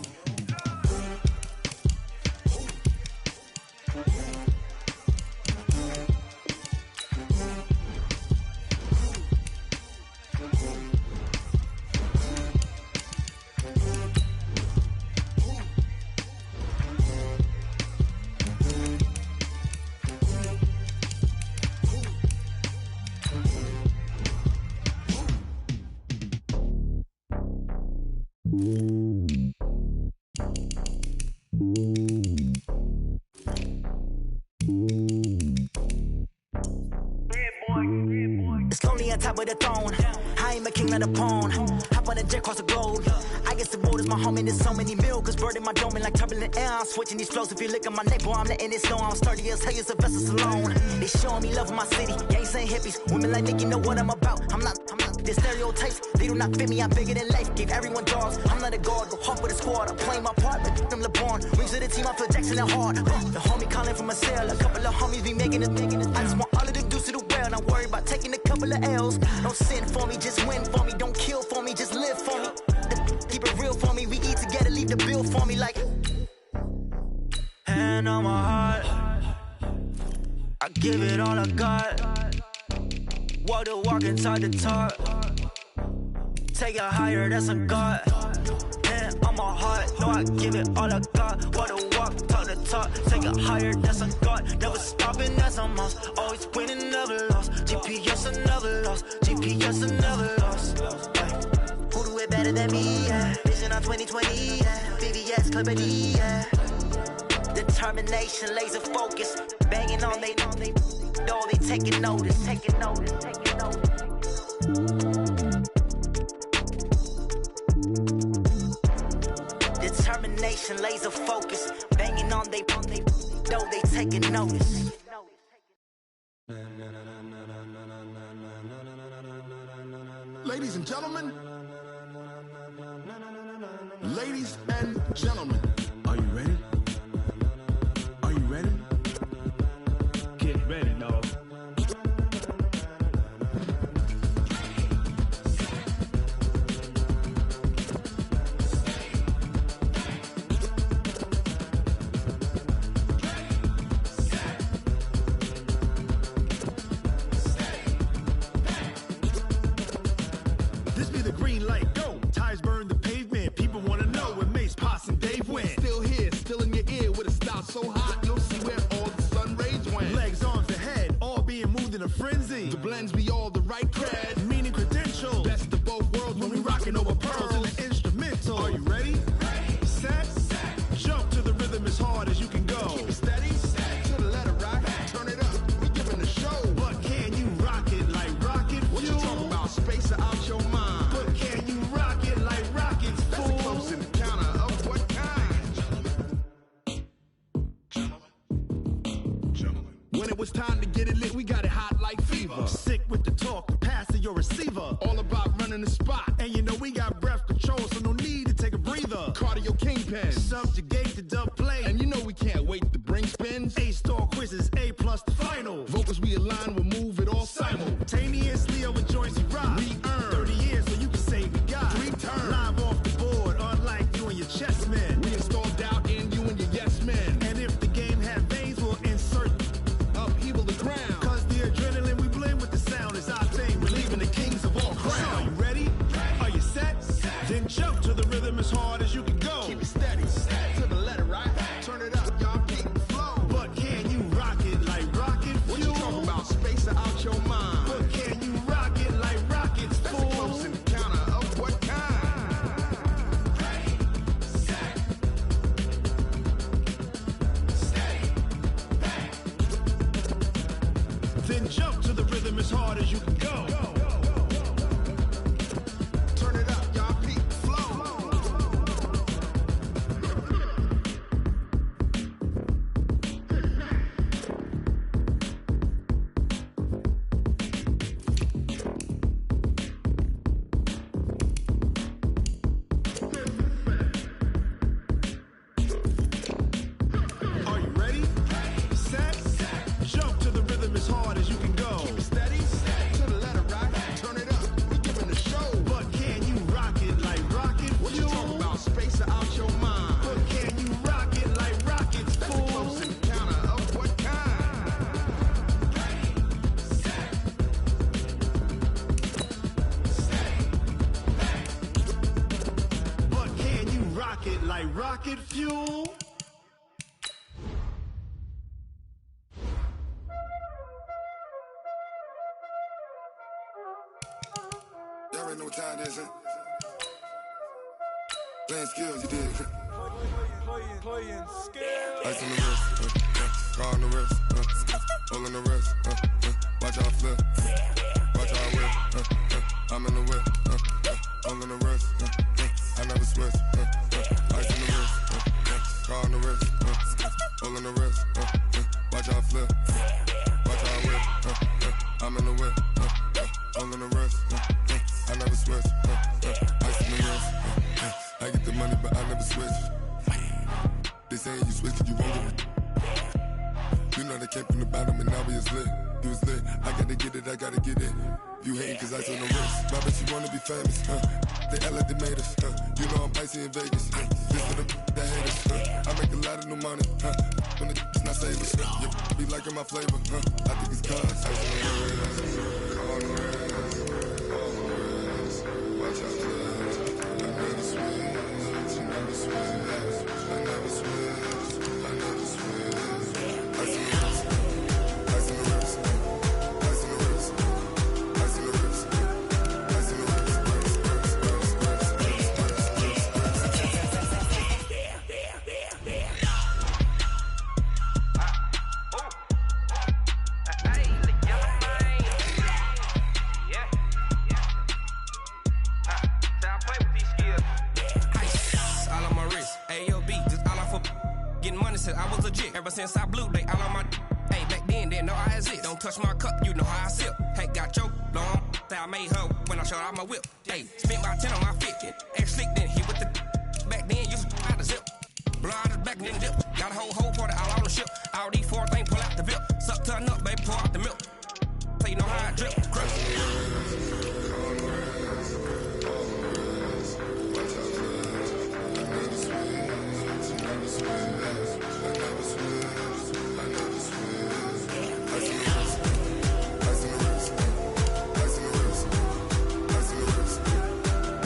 It's lonely on top of the throne. I am a king of the pawn. Hop on a jet across the globe. I guess the world is my home and there's so many milkers bird in my dome and like turbulent air. I'm switching these flows. If you look at my neck, boy, I'm letting it snow. I'm sturdy as hell, as a vessel alone. They showing me love in my city. Gangs ain't hippies. Women like Nicki know what I'm about. I'm not. The stereotypes, they do not fit me. I'm bigger than life. Gave everyone dogs. I'm not a guard, go hard with a squad. I'm playing my part, but them LeBron. Rings of the team, I feel Jackson and hard. The homie calling from a cell. A couple of homies be making it. I just want all of the dudes to do well. Not worry about taking a couple of L's. Don't sin for me, just win for me. Don't kill for me, just live for me. Keep it real for me. We eat together, leave the bill for me like. Hand on my heart, I give it all I got. Walk the walk inside the talk. Take it higher, that's a God. Hand on my heart, no, I give it all I got. Walk the walk, talk the talk. Take it higher, that's a God. Never stopping, that's a must. Always winning, never lost. GPS, I never lost. GPS, I never lost. Who do it better than me? Yeah. Vision on 2020. Yeah. VVS, Clippity. Yeah. Determination, laser focus. Banging on they know they taking notice. Taking notice. Taking notice. Determination, laser focus. Banging on they know they taking notice. Ladies and gentlemen, ladies and gentlemen, are you ready? Are you ready? Get ready, dog. green light, go. Tires burn the pavement. People want to know where Mace, Potts, and Dave went. Still here, still in your ear with a style so hot, you'll see where all the sun rays went. Legs, arms, and head, all being moved in a frenzy. The blends be all the right cred. Meaning credentials. Best of both worlds when we rockin' over pearls in the instrumental. Are you ready? Set. Jump to the rhythm as hard as you can go. Keep it steady, to the letter right. Turn it up, we giving the show. But can you rock it like rocket fuel? What you talking about? Space or out your mind? But can you rock it like rockets, fool? That's a close encounter of what kind? Gentlemen. When it was time to get it lit, we got it hot like fever. Sick with the talk, the pass to your receiver. All about running the spot. And you know we got breath control, so no need to take a breather. Cardio kingpin. Subjugate the dub play. And you know we can't wait to bring spins. A-star quizzes, A+ the final. Vocals we align, we'll move it all simultaneously over joints and rock. We earn 30 years so you can say we got 3 turns. Live off the board, unlike you and your chess men. We install doubt in you and your yes men. And if the game had veins, we'll insert upheaval the ground. Cause the adrenaline we blend with the sound is our thing. We're leaving the kings of all crowns. So are you ready? Are you set? Then jump to the rhythm as hard as you can go. Keep it steady, to the letter right. Turn it up, y'all keep the flow. But can you rock it like rocket fuel? What you talking about? Space or out your mind? But can you rock it like rockets, That's fool? a close encounter of what kind? Then jump to the rhythm as hard as you can go. Turn it up, y'all keep the flow. Are you ready? Set. Jump to the rhythm as hard as you can go. Keep it steady, to the letter right. Turn it up, we giving the show. But can you rock it like rocket What you fuel? talking about? Space or out your mind? But can you rock it like rockets, That's a fool? close encounter of what kind? But can you rock it like rocket fuel? Y'all already know what time it is, huh? Playing skills, you did. Playing skills. Ice on the wrist, car on the wrist, all on the wrist, watch out flip, watch out whip, I'm in the whip, all on the wrist, I never switch, ice on the wrist, car on the wrist, all on the wrist, watch out flip, watch out whip, I'm in the whip, all on the wrist, I never switch, ice on the wrist, I get the money but I never switch. They saying you switch it, you won't get it. You know they came from the bottom and now we is lit. You was lit, I gotta get it, I gotta get it. You hating cause ice on the wrist. My bitch, you wanna be famous, They act like they made us, You know I'm icy in Vegas, This for the that hate us, I make a lot of new money, When it's not savers, You be liking my flavor, I think it's cause ice on the wrist, on the wrist, on the wrist. Watch out, cuz I never switch, I never switch. I never switch, I never switch. Ice on the wrist, ice on the wrist, ice on the wrist, ice on the wrist, ice on the wrist, I was legit. Ever since I blew, they all on my. Hey, back then, didn't know I exist. Don't touch my cup, you know how I sip. Hey, got your long. Say I made her when I showed out my whip. Hey, spent my 10 on my 50. Ex slick, then hit with the. Back then, used to out the zip. Blow out his back, then dip. Got a whole party all on the ship. All these 4 things, pull out the VIP. Suck to a nut, baby, pour out the milk. So you know how I drip. Crush. Ice on the wrist, ice on the wrist, ice on the wrist.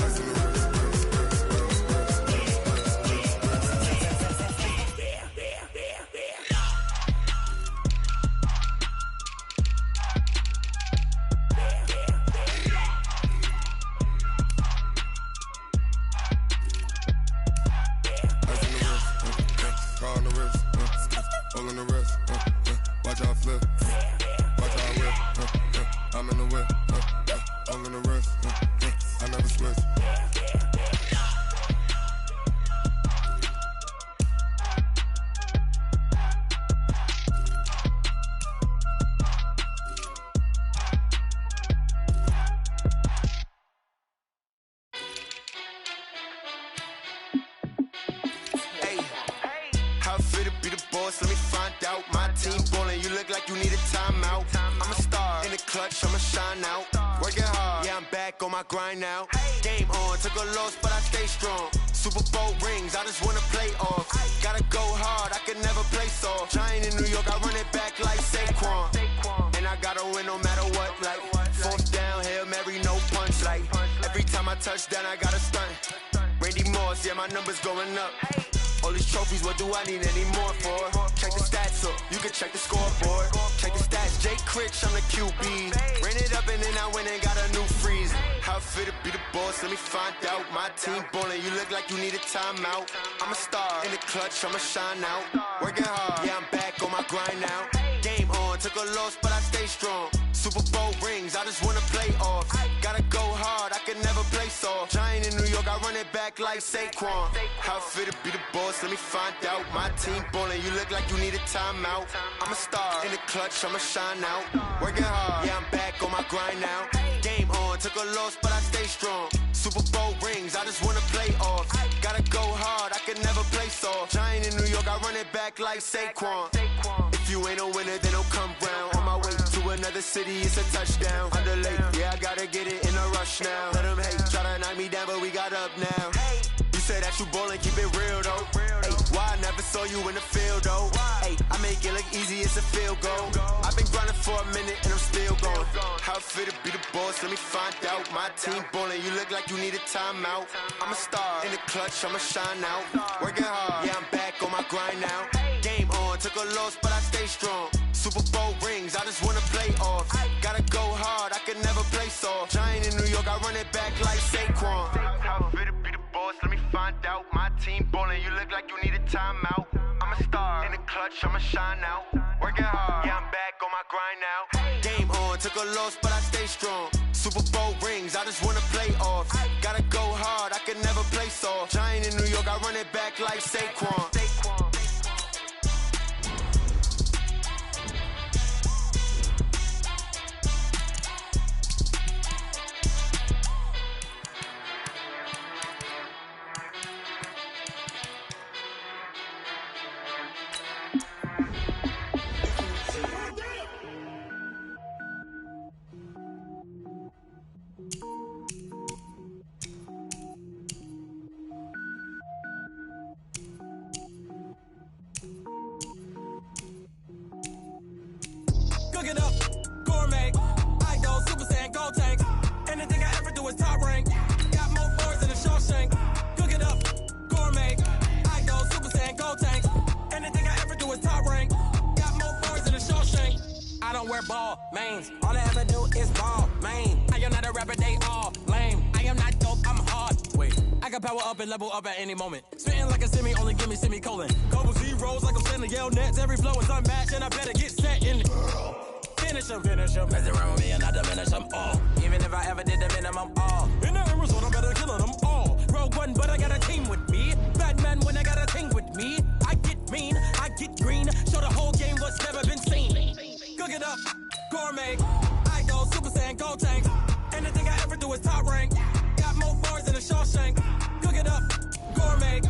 boss, let me find out. My team ballin', you look like you need a timeout. I'm a star in the clutch, I'ma shine out. Working hard, yeah, I'm back on my grind now. Game on, took a loss, but I stay strong. Super Bowl rings, I just wanna play off. Gotta go hard, I can never play soft. Giant in New York, I run it back like Saquon. And I gotta win no matter what, like fourth down, Hail Mary, no punch. Like every time I touch down, I gotta stunt. Randy Moss, yeah, my numbers going up. All these trophies, what do I need any more for? Check the stats up, you can check the scoreboard. Check the stats, Jay Critch, I'm the QB. Ran it up and then I went and got a new freeze. How it feel to be the boss, let me find out. My team ballin', you look like you need a timeout. I'm a star in the clutch, I'ma shine out. Working hard, yeah, I'm back on my grind now. Game on, took a loss, but I stay strong. Super Bowl rings, I just wanna play off. Gotta go hard, I can never play soft. Giant in New York, I run it back like Saquon. How it feel to be the boss, let me find out. My team ballin', you look like you need a timeout. I'm a star in the clutch, I'ma shine out. Working hard, yeah, I'm back on my grind now. Game on, took a loss, but I stay strong. Super Bowl rings, I just wanna play off. Gotta go hard, I can never play soft. Giant in New York, I run it back like Saquon. If you ain't a winner, then don't come round. On my way to another city, it's a touchdown. Underlay, yeah, I gotta get it in a rush now. Let them hate, try to knock me down, but we got up now. You say that you ballin', keep it real though. Ay, why I never saw you in the field though? Ay, I make it look easy, it's a field goal. I've been grinding for a minute and I'm still going. How it feel to be the boss, let me find out. My team ballin', you look like you need a timeout. I'm a star in the clutch, I'ma shine out. Working hard, yeah, I'm back on my grind now. Game on, took a loss, but I stay strong. Super Bowl rings, I just wanna play off. Gotta go hard, I can never play soft. Giant in New York, I run it back like Saquon. How it feel to be the boss, let me find out. My team ballin', you look like you need a timeout. I'm a star in the clutch, I'ma shine out. Working hard, yeah, I'm back on my grind now. Game on, took a loss, but I stay strong. Super Bowl rings, I just wanna play off. Gotta go hard, I can never play soft. Giant in New York, I run it back like Saquon. Cook it up, gourmet. I go Super Saiyan, gold tank. Anything I ever do is top rank. Got more boards than a Shawshank. Cook it up, gourmet. I go Super Saiyan, gold tank. Anything I ever do is top rank. Got more boards than a Shawshank. I don't wear ball mains. All I ever do is ball main. I am not a rapper, they all lame. I am not dope, I'm hard. Wait, I can power up and level up at any moment. Spitting like a semi, only give me semicolon. Couple zeros like I'm standing yell nets. Every flow is unmatched, and I better get set in. Finish them. Mess around with me and I diminish them all. Even if I ever did the minimum, all. In the Arizona, I'm better killing them all. Rogue One, but I got a team with me. Batman when I got a thing with me. I get mean, I get green. Show the whole game what's never been seen. Cook it up, gourmet. I go Super Saiyan, gold tank. Anything I ever do is top rank. Got more bars than a Shawshank. Cook it up, gourmet.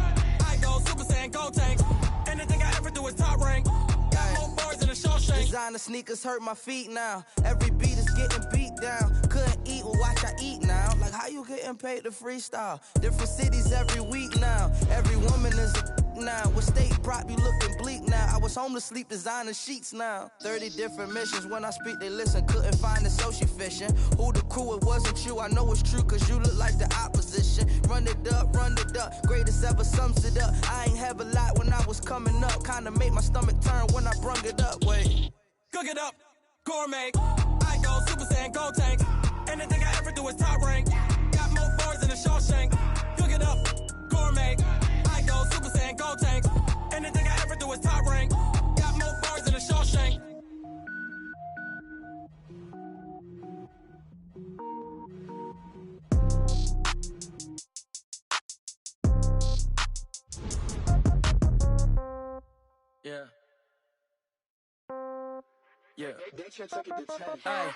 I go Super Saiyan, gold tank. Anything I ever do is top rank. Got more bars than a Shawshank. Designer sneakers hurt my feet now. Every beat is getting beat down. Couldn't eat, well watch I eat now. Like how you getting paid to freestyle? Different cities every week now. Every woman is a now. With state prop, you looking bleak now. I was home to sleep, designer sheets now. 30 different missions. When I speak, they listen. Couldn't find it, so she fishing. Who the crew? It wasn't you. I know it's true, cause you look like the opposition. Run it up, greatest ever sums it up. I ain't have a lot when I was coming up. Kinda made my stomach turn when I brung it up. Wait. Cook it up, gourmet. I go Super Saiyan, gold tank. Anything I ever do is top rank. Got more bars than a Shawshank. Cook it up, gourmet. I go Super Saiyan, gold tank. Anything I ever do is top rank. Got more bars than a Shawshank. Yeah. Yeah. Hey,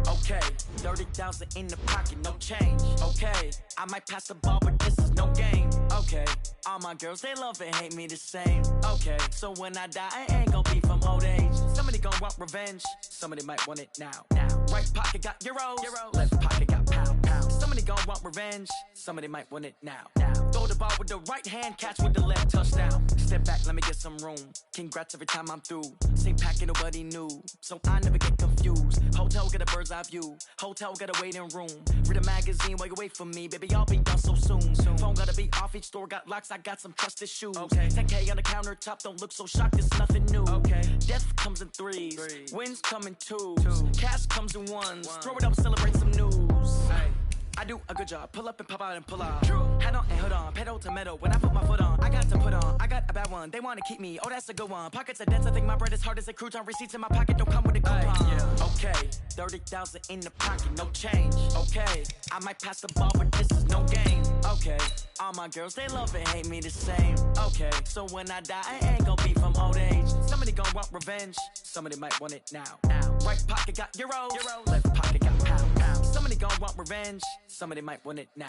okay. 30,000 in the pocket, no change. Okay. I might pass the ball, but this is no game. Okay, all my girls, they love and hate me the same. Okay, so when I die, I ain't gon' be from old age. Somebody gon' want revenge, somebody might want it now. Right pocket got euros, left pocket got pound. Somebody gon' want revenge, somebody might want it now. Throw the ball with the right hand, catch with the left, touchdown. Step back, let me get some room. Congrats every time I'm through. Same packet, nobody knew, so I never get confused. Hotel get a bird's eye view, hotel got a waiting room. Read a magazine while you wait for me, baby, I'll be done so soon. Phone gotta be off, each store got locks, I got some trusted shoes. 10K on the countertop, don't look so shocked, it's nothing new. Death comes in threes, wins come in twos, cash comes in ones. Throw it up, celebrate some news. I do a good job, pull up and pop out and pull out. Hat on and hood on, pedal to metal. When I put my foot on, I got to put on. I got a bad one, they wanna keep me, oh that's a good one. Pockets are dense, I think my bread is hard as a crouton. Receipts in my pocket don't come with a coupon. Okay, 30,000 in the pocket, no change. Okay, I might pass the ball, but this is no game. Okay, all my girls, they love and hate me the same. Okay, so when I die, I ain't gon' be from old age. Somebody gon' want revenge, somebody might want it now. Right pocket got euros, left pocket got pound. Somebody gon' want revenge, somebody might want it now.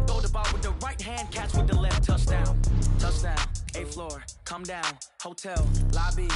Throw the ball with the right hand, catch with the left, touchdown. Touchdown, 8th floor, come down, hotel, lobby.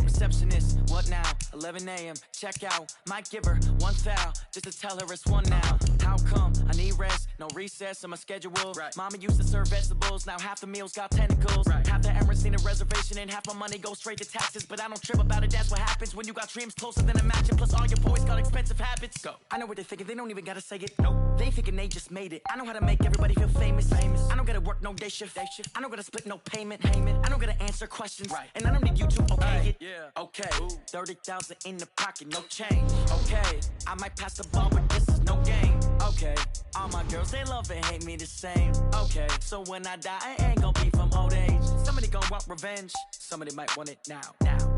Receptionist, what now? 11 a.m., check out. Might give her one foul, just to tell her it's one now. How come? I need rest, no recess in my schedule. Mama used to serve vegetables, now half the meals got tentacles. Half the Emirates need a reservation and half my money goes straight to taxes. But I don't trip about it, that's what happens when you got dreams closer than a match. And plus all your boys got expensive habits. Go. I know what they're thinking, they don't even gotta say it. Nope. They ain't thinking they just made it. I know how to make everybody feel famous. I don't gotta work no day shift. I don't gotta split no payment. I don't gotta answer questions. And I don't need you to okay it. Okay, 30,000 in the pocket, no change. Okay, I might pass the ball, but this is no game. Okay, all my girls, they love and hate me the same. Okay, so when I die, I ain't gon' be from old age. Somebody gon' want revenge, somebody might want it now.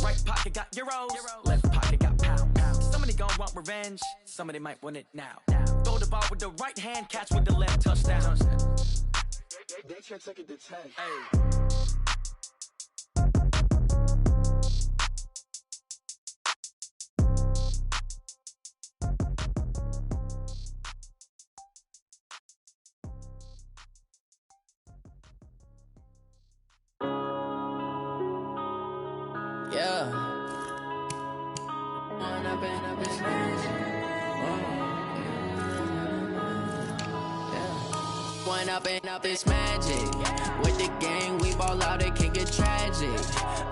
Right pocket got euros, left pocket got pound. Somebody gon' want revenge, somebody might want it now. Throw the ball with the right hand, catch with the left, touchdown. They can't take it to 10. Yeah. One up and up, it's magic. With the gang, we ball out, it can get tragic.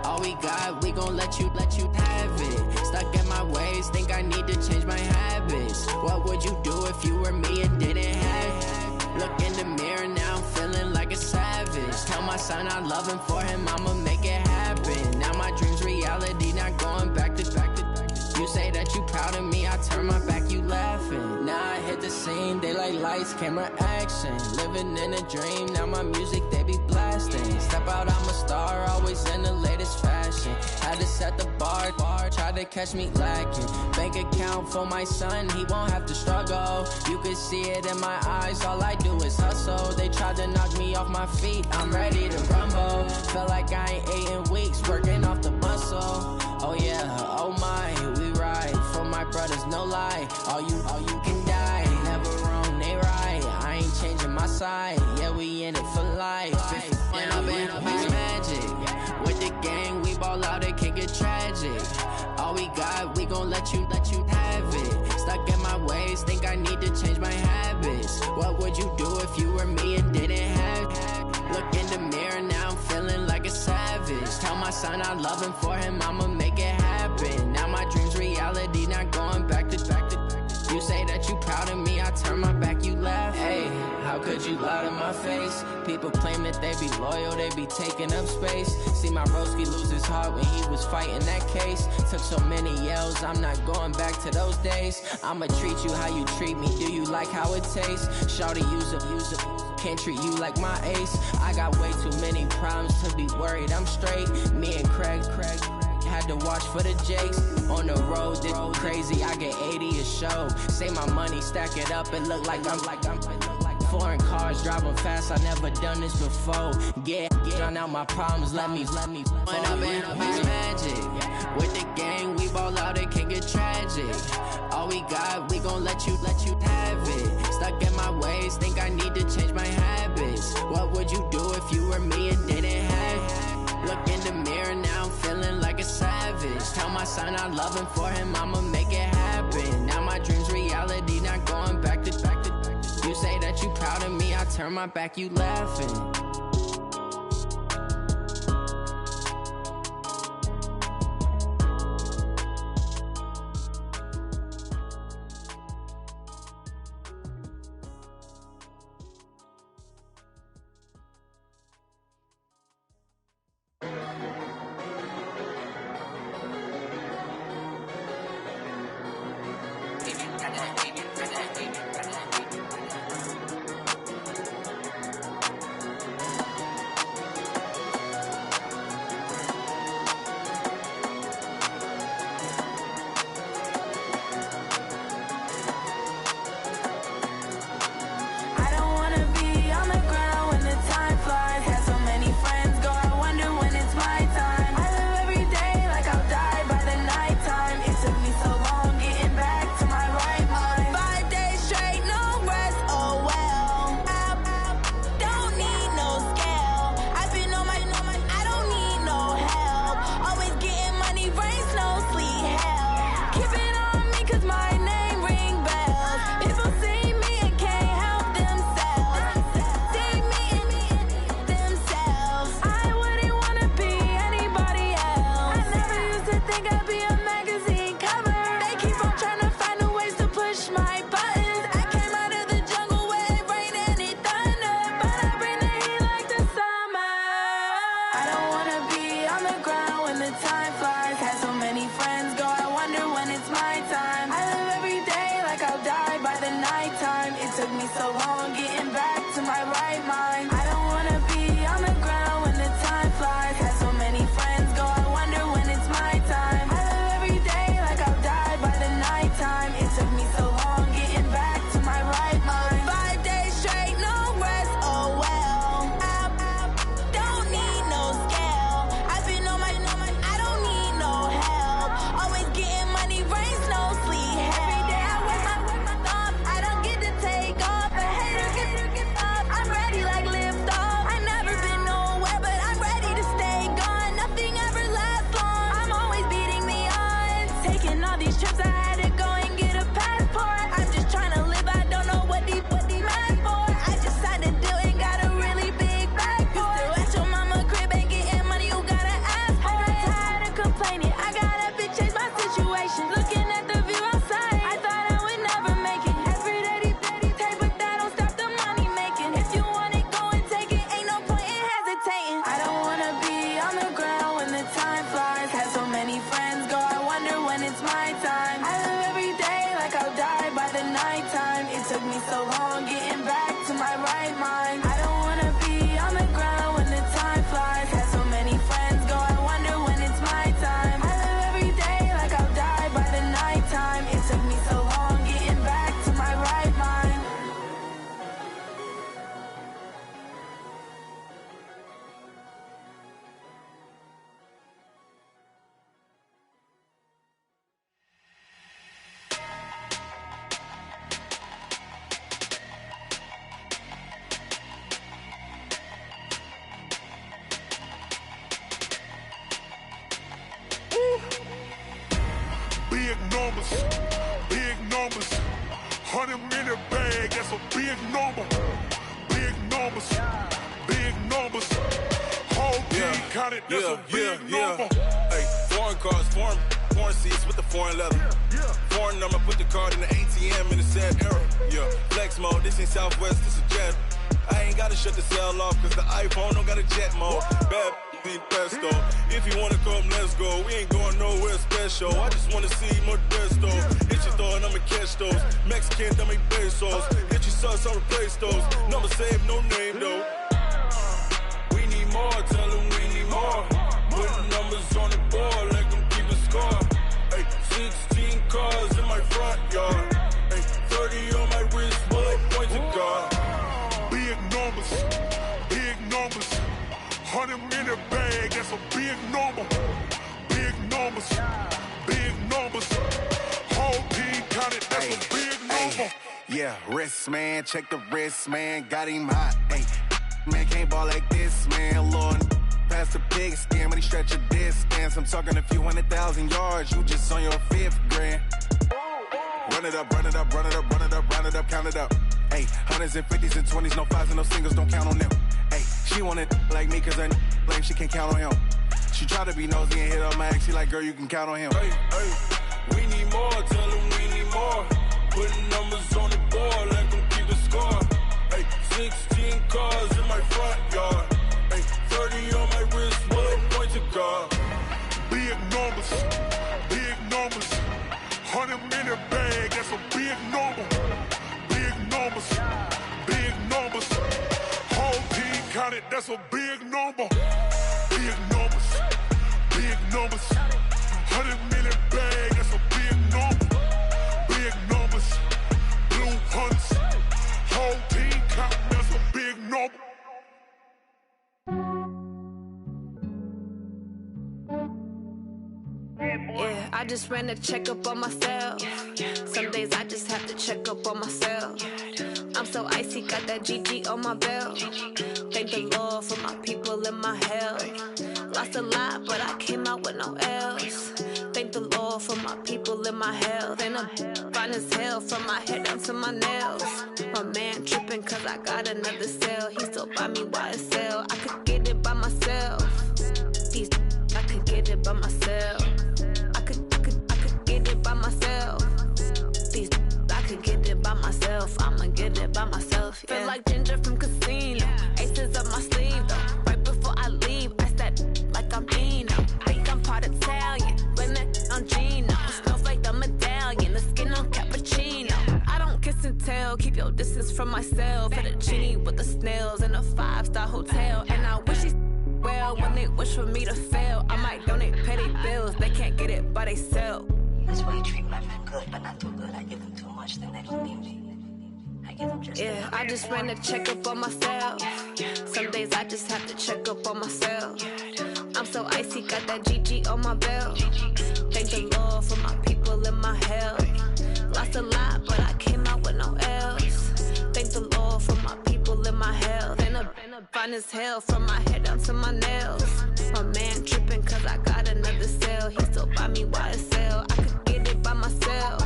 All we got, we gon' let you have it. Stuck in my ways, think I need to change my habits. What would you do if you were me and didn't have it? Look in the mirror, now I'm feeling like a savage. Tell my son I love him, for him I'ma make it happen. Now my dream's reality, not going back to. You say that you proud of me, I turn my back, you laughing. Now I hit the scene, they like lights, camera, action. Living in a dream, now my music, they be blasting. Step out, I'm a star, always in the latest fashion. Had to set the bar, try to catch me lacking. Bank account for my son, he won't have to struggle. You can see it in my eyes, all I do is hustle. They tried to knock me off my feet, I'm ready to rumble. Feel like I ain't ate in weeks, working off the muscle. Oh yeah, oh my, we ride for my brothers, no lie. All you can die, never wrong, they right. I ain't changing my side, yeah, we in it for life. When up and up, it's magic. With the gang, we ball out, it can get tragic. All we got, we gon' let you have it. Stuck in my ways, think I need to change my habits. What would you do if you were me and didn't have it? Look in the mirror, now I'm feeling like a savage. Tell my son I love him, for him I'ma make it happen. Now my dream's reality, not going back to. You say that you proud of me, I turn my back, you laugh. Hey, how could you lie to my face? People claim that they be loyal, they be taking up space. See my broski lose his heart when he was fighting that case. Took so many yells, I'm not going back to those days. I'ma treat you how you treat me, do you like how it tastes? Shawty, use it. Can't treat you like my ace. I got way too many problems to be worried, I'm straight. Me and Craig had to watch for the Jakes. On the road, this crazy, I get 80 a show. Say my money, stack it up, and look like I'm foreign cars, driving fast, I never done this before. Get drown out my problems, let me When up and up, it's magic. With the gang, we ball out, it can get tragic. All we got, we gon' let you have it. Stuck in my ways, always think I need to change my habits. What would you do if you were me and didn't have it? Look in the mirror now, I'm feeling like a savage. Tell my son I love him, for him I'ma make it happen. Now my dream's reality, not going back to. You say that you proud of me, I turn my back, you laughing. Big numbers, 100-minute bag, that's a big number. Big numbers, whole team counted, that's a big number. Hey, foreign cars, foreign seats with the foreign leather. Foreign number, put the card in the ATM in the sad era. Yeah, flex mode, this ain't Southwest, this a jet. I ain't gotta shut the cell off, cause the iPhone don't got a jet mode. Bad in pesto. If you wanna come, let's go. We ain't going nowhere special. I just wanna see Modesto. Hit your thought, I'ma catch those. Mexican, dummy pesos. Hit your sus, I'll replace those. Number saved, no name though. We need more, tell them we need more. Putting numbers on the board, let them keep a score. Hey, 16 cars in my front yard. Hey, 30 on my wrist, bullet points of God. Big numbers, 100-minute bag, that's a big number. Big numbers, whole team counted, that's a big number. normal. Yeah, wrist, man, check the wrist, man, got him hot. Hey, man, can't ball like this, man, Lord. Past the pig skin, but he stretch a distance. I'm talking a few 100,000 yards, you just on your 5th grand. Run it up, run it up, run it up, run it up, run it up, count it up. Hey, hundreds and 50s and 20s, no 5s and no singles, don't count on them. Hey, she want it like me, cause her lame, she can't count on him. She try to be nosy and hit up my ex, she like, girl, you can count on him. Hey, hey, we need more, tell them we need more. Putting numbers on the board, let them keep the score. Hey, 16 cars in my front yard. Hey, 30 on my wrist, what point to guard. Big numbers, 100 minute bag, that's a big number. Big numbers, whole team counted, that's a big number. Big numbers, 100 minute bag, that's a big number. Big numbers, blue hunts, whole team counting, that's a big number. Yeah, I just ran a checkup on myself. Some days I just have to check up on myself. I'm so icy, got that GG on my belt. Thank the Lord for my people in my health. Lost a lot, but I came out with no L's. Thank the Lord for my people in my health. And I'm fine as hell from my head down to my nails. My man tripping cause I got another cell. He still buy me YSL. I could get it by myself. These I could get it by myself. I could get it by myself. These I could get it by myself. I'ma get it by myself. Yeah. Feel like Ginger from Casino. Aces up my sleeve though. Right before I leave, I said like I'm Dino. Think I'm part Italian. Blame it on Gino. Smells like the medallion. The skin on cappuccino. I don't kiss and tell. Keep your distance from myself. For the genie with the snails in a 5-star hotel. And I wish he's well when they wish for me to fail. I might donate petty bills. They can't get it by they sell. That's why you treat my men good, but not too good. I give them too much, then they don't need me. I give them just yeah, I just ran a checkup on myself. Some days I just have to check up on myself. I'm so icy, got that GG on my belt. Thank the Lord for my people in my health. Lost a lot, but I came out with no L's. Thank the Lord for my people in my health. And I'm fine as hell from my head down to my nails. My man tripping cause I got another cell. He still buy me YSL. I could get it by myself.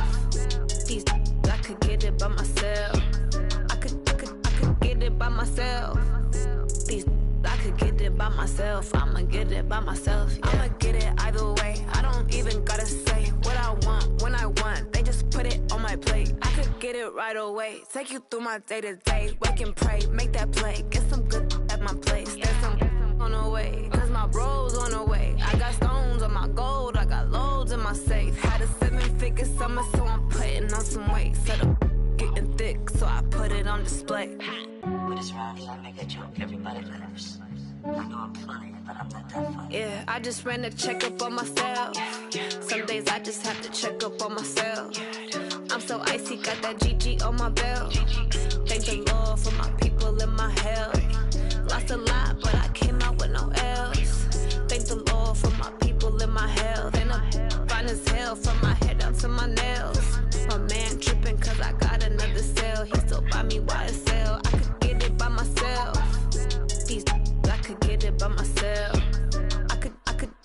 These I could get it by myself. I could get it by myself. These I could get it by myself. I'ma get it by myself. Yeah. I'ma get it either way. I don't even gotta say what I want when I want. They just put it on my plate. I could get it right away. Take you through my day to day. Wake and pray, make that play. Get some good at my place. There's some on the way. Cause my bro's on the way. I got stones on my gold. I got loads in my safe. Had a 7-figure summer, so I'm putting on some weight. Set up getting thick, so I put it on display. With this round here, I make a joke, everybody laughs. I know I'm funny, but I'm not that funny. Yeah, I just ran a checkup on myself. Some days I just have to check up on myself. I'm so icy, got that GG on my belt. Thank the Lord for my people in my health. Lost a lot, but I came out with no L's. Thank the Lord for my people in my health. And I'm fine as hell from my head down to my nails. My man tripping cause I got another cell. He still buy me YSL. I could get it by myself. These I could get it by myself. I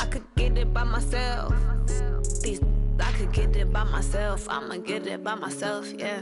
could get it by myself. These I could get it by myself. I'ma get it by myself, yeah.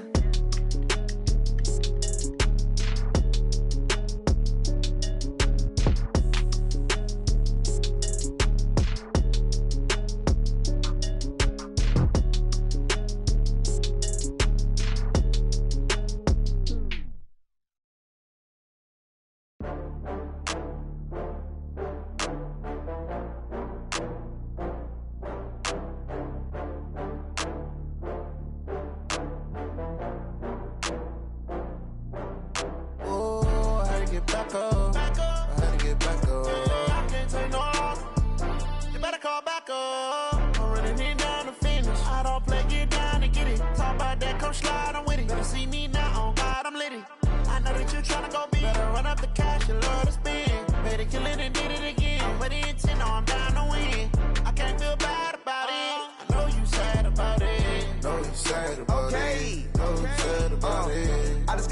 Sad about it.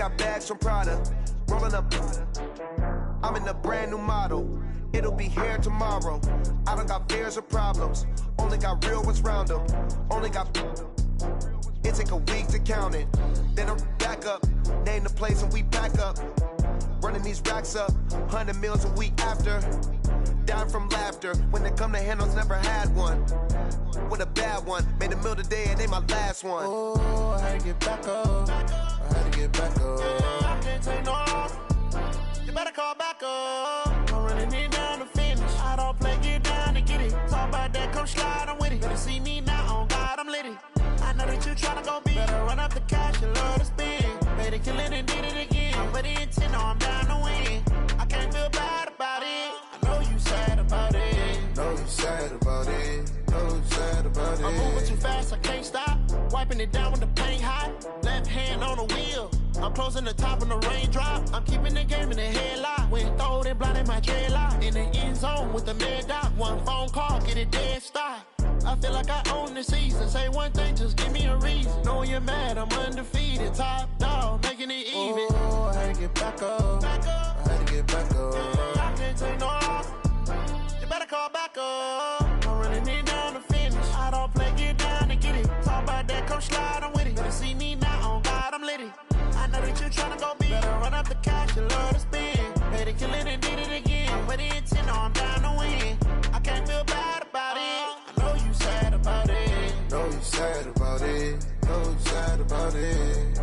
got bags from Prada. Rolling up. I'm in a brand new model. It'll be here tomorrow. I don't got fears or problems. Only got real ones round them. Only got. It take a week to count it. Then I'm back up. Name the place and we back up. Running these racks up. 100 meals a week after. Down from laughter. When they come to handles, never had one. With a bad one. Made a meal today and they my last one. Oh, I had to get back up. I had to get back up. I can't take no off. You better call back up. I'm running it down to finish. I don't play, get down to get it. Talk about that, come slide, I'm with it. Better see me now, on God, I'm lit it. I know that you tryna go big. Better run up the cash and love to spend. Made it, kill it, and did it again. I'm with the intent, no, I'm down to win. I can't feel bad about it. I know you sad about it. Know you sad about it. Know you sad about it. I'm moving too fast, I can't stop. Wiping it down with the paint hot. Left hand on the wheel. I'm closing the top when the raindrop. I'm keeping the game in the headlock. When throwed and blinded my dreadlock. In the end zone with the mad dot. One phone call, get it dead stop. I feel like I own the season. Say one thing, just give me a reason. Knowing you're mad, I'm undefeated. Top dog, making it even. Oh, I had to get back up. I had to get back up. I can't take no off. You better call back up. I'm running it down to finish. I don't play, get down to get it. Talk about that, come slide, I'm with it. Better see me now, on God, I'm lit it. I know that you tryna go big. Better run up the cash, you love to spend. Made it, kill it, and did it again. With the intent, no, I'm down to win. I can't feel bad about it. I know you sad about it. Know you sad about it. Know you sad about it.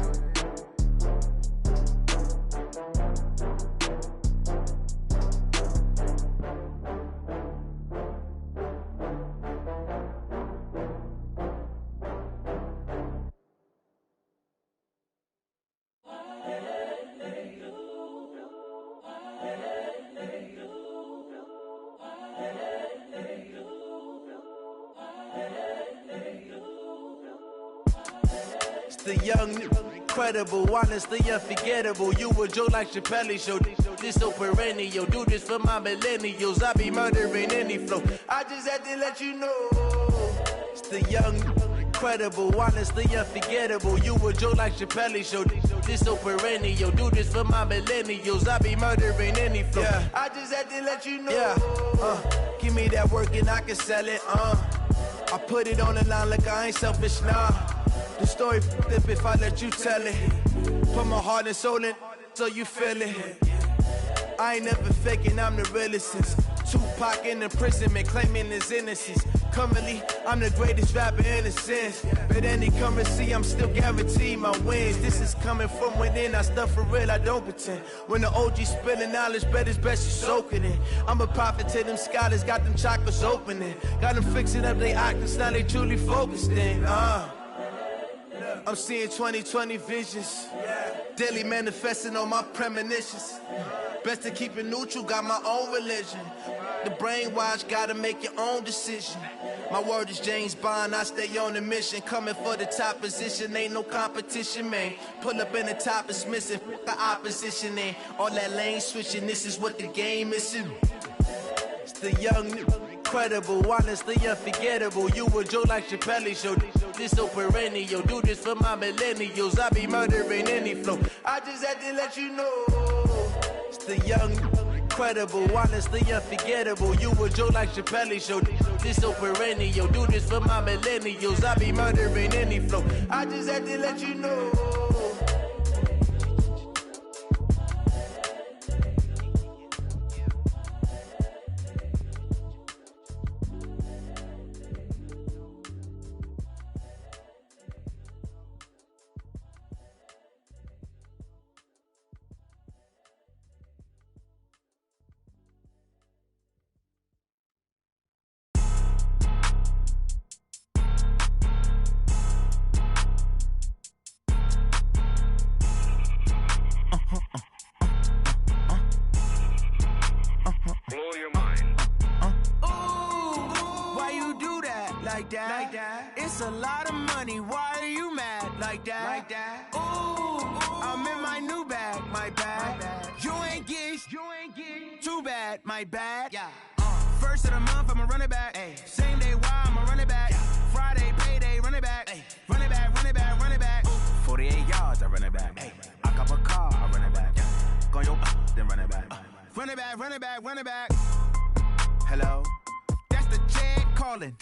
The young, incredible, honestly unforgettable. You a joke like Chappelle Show. This so perennial. Do this for my millennials. I be murdering any flow. I just had to let you know. It's the young, incredible, honestly unforgettable. You a joke like Chappelle Show. This so perennial. Do this for my millennials. I be murdering any flow. Yeah. I just had to let you know. Yeah. Give me that work and I can sell it. I put it on the line like I ain't selfish, nah. The story flip if I let you tell it. Put my heart and soul in so you feel it. I ain't never faking, I'm the realest since Tupac in imprisonment, claiming his innocence. Currently, I'm the greatest rapper in a sense. But any currency, I'm still guaranteed my wins. This is coming from within, I stuff for real, I don't pretend. When the OG spilling knowledge, bet it's best you soak it in. I'm a prophet to them scholars, got them chakras opening. Got them fixing up they octaves, now they truly focused in. I'm seeing 2020 visions. Daily manifesting on my premonitions. Best to keep it neutral, got my own religion. The brainwash, gotta make your own decision. My word is James Bond, I stay on the mission. Coming for the top position, ain't no competition, man. Pull up in the top, it's missing, the opposition ain't. All that lane switching, this is what the game is. It's the young, incredible, honestly unforgettable. You a joke like Chappelle Show. This so perennial. Do this for my millennials. I be murdering any flow. I just had to let you know. It's the young, incredible, honestly unforgettable. You a joke like Chappelle Show. This so perennial. Do this for my millennials. I be murdering any flow. I just had to let you know. It's a lot of money, why are you mad like that? Ooh, I'm in my new bag, my bad. You ain't get too bad, my bad. First of the month, I'ma run it back. Same day, why I'ma run it back. Friday, payday, run it back. Run it back, run it back, run it back. 48 yards, I run it back. I cop a car, I run it back. Go your then run it back. Run it back, run it back, run it back. Hello? That's the Jag calling.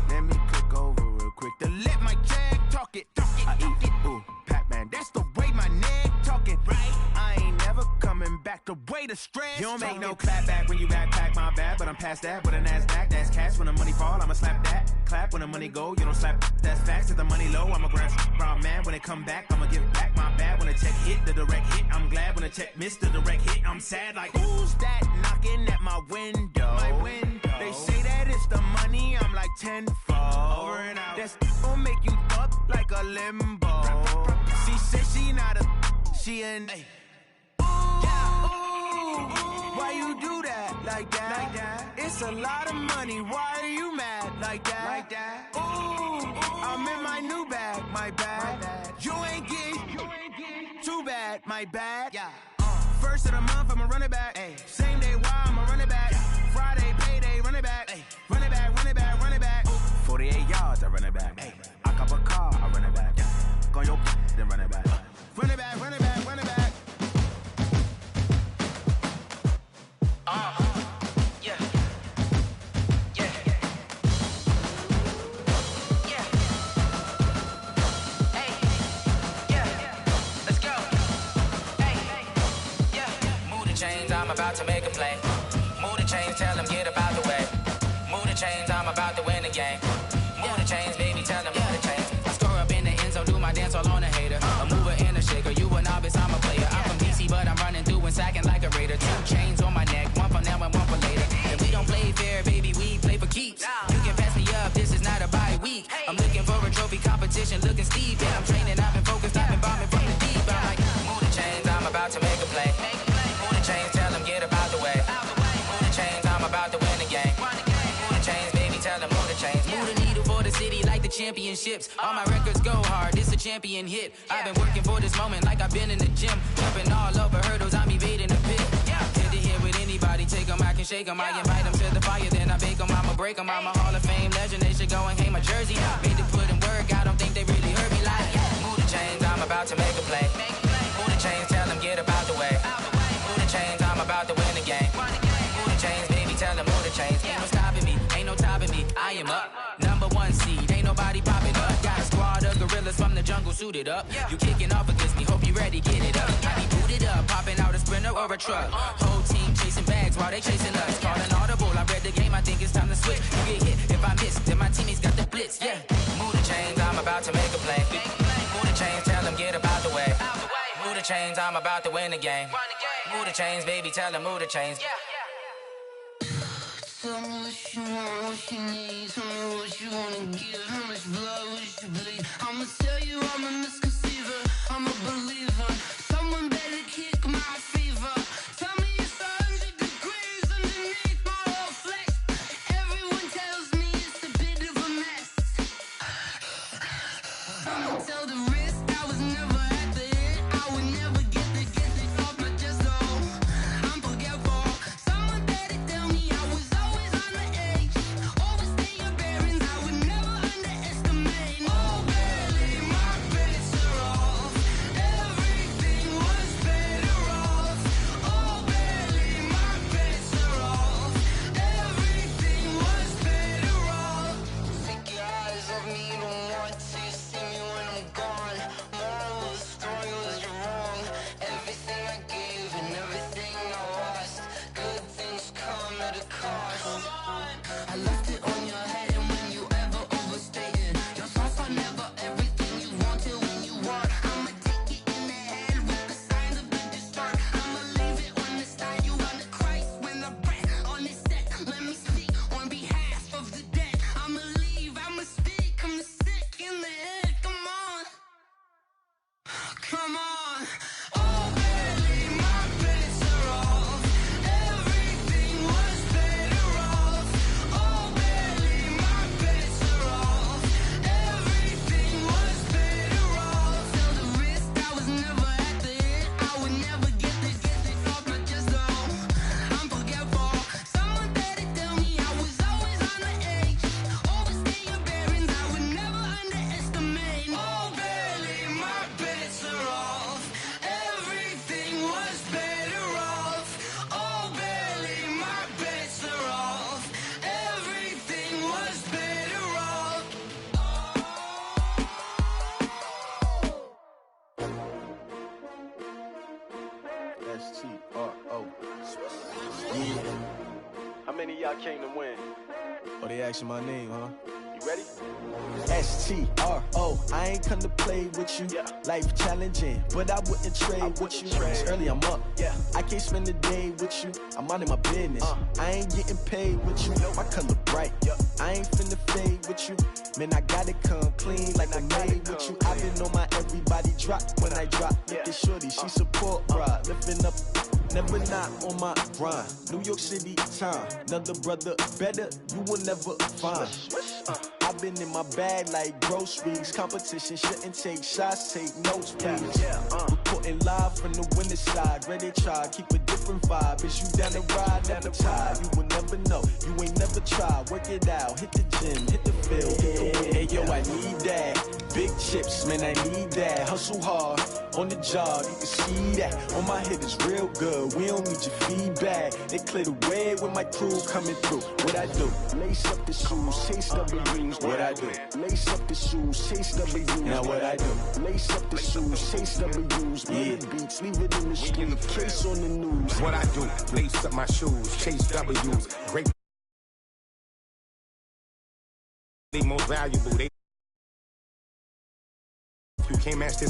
Let me click over real quick to let my Jag talk it. I eat it, ooh, Pac-Man. That's the way my neck talking. Right? I ain't never coming back the way the stress. You don't make no clap back when you backpack, my bad. But I'm past that with a NASDAQ. That's cash when the money fall, I'ma slap that. Clap when the money go, you don't slap. That's facts. If the money low, I'ma grab brown man. When it come back, I'ma give back my bad. When the check hit, the direct hit. I'm glad when the check missed the direct hit. I'm sad like, who's that knocking at my window? My window. They say that it's the money, I'm like tenfold. Over and out. That's gon' make you up like a limbo. She said she not a, she an. Ooh, why you do that like that? It's a lot of money, why are you mad like that? Ooh, I'm in my new bag, my bad. You ain't getting too bad, my bad. First of the month, I'ma run it back. Same day, why I'ma run it back. Friday, payday, run it back. Run it back, run it back, run it back. 48 yards, I run it back. I cop a car, I run it back. Go your then run it back. Run it back, run it back, run it back. Yeah. Hey, yeah. Let's go. Hey, yeah. Move the chains, I'm about to make a play. Move the chains, tell them get about the way. Move the chains, I'm about to win the game. Move the chains, baby, tell them move the chains. I score up in the end zone, do my dance all on a hater. A mover and a shaker, you a novice, I'm a player. I'm from DC, but I'm running through and sacking like a raider. 2 chains on my neck, one for now and one for later. If we don't play fair, baby, we play for keeps. You can pass me up, this is not a bye week. I'm looking for a trophy competition, looking steep. Yeah, I'm training, I've been focused, I've been bombing from the deep. I'm like, move the chains, I'm about to make a play. Move the chains, tell them get about the way. Move the chains, I'm about to win the game. Move the chains, baby, tell them move the chains. Move the needle for the city like the championships. All my records go hard, this a champion hit. I've been working for this moment like I've been in the gym. Jumping all over hurdles, I'm evading the pit. Head to head with anybody, take them, I can shake them. I invite them to the fire, then I bake them, I'ma break them. I'm a Hall of Fame legend, they should go and hang my jersey. Made to put in work, I don't think they really heard me like. Move the chains, I'm about to make a play. Move the chains, tell them get about the way. Move the chains, I'm about to win the game. Move the chains, baby, tell them move the chains. Ain't no stopping me, ain't no topping me, I am up. Number 1 seed, ain't nobody popping up. Got a squad of gorillas from the jungle suited up. You kicking off against me, hope you ready, get it up. I be booted up, popping out a sprinter or a truck. Whole team chasing bags while they chasing us. Calling audible, I read the game, I think it's time to switch. You get hit, if I miss, then my teammates got the blitz, yeah. Move the chains, I'm about to make a play. Move the chains, tell them get about the way. Move the chains, I'm about to win the game. Move the chains, baby, tell them move the chains. Tell me what you want, what you need. Tell me what you wanna give. How much blood would you bleed? I'ma tell you I'm a misconceiver. I'm a believer. Someone better kick my fever. Tell me it's 100 degrees underneath my whole flesh. Everyone tells me it's a bit of a mess. I'ma tell the risk I was never at the end. I would never get the off my chest though. I'm forgetful. Someone better tell me I was always on the edge. Overstay your bearings, I would never underestimate. Oh, barely, my bets are off. Every S-T-R-O. Yeah. How many of y'all came to win? Oh, they asking my name, huh? You ready? S-T-R-O. I ain't come to play with you. Life challenging, but I wouldn't trade with you. It's early, I'm up. I can't spend the day with you. I'm minding my business. I ain't getting paid with you. My color bright. I ain't finna fade with you. Man, I gotta come clean like I made with you. I've been on my everybody drop when I drop. Look at shorty, she support ride. Lifting up, never not on my grind. New York City time. Another brother better, you will never find. I've been in my bag like groceries. Competition shouldn't take shots, take notes, please. Reporting live from the winning side. Ready to try, keep a different vibe. Is you down the ride, never tired. You will never know, you ain't never tried. Work it out, hit the gym, hit the field, hit the wind. Hey yo, I need that. Big chips, man, I need that. Hustle hard, on the job, you can see that. On my head is real good, we don't need your feedback. They clear the way with my crew coming through. What I do? Lace up the shoes, chase W's. What I do? Lace up the shoes, chase W's. Now what I do? Lace up the shoes, chase W's. Yeah. Beats, leave it in the street, case on the news. What I do? Lace up my shoes, chase W's. Great. They most valuable. You can't match this.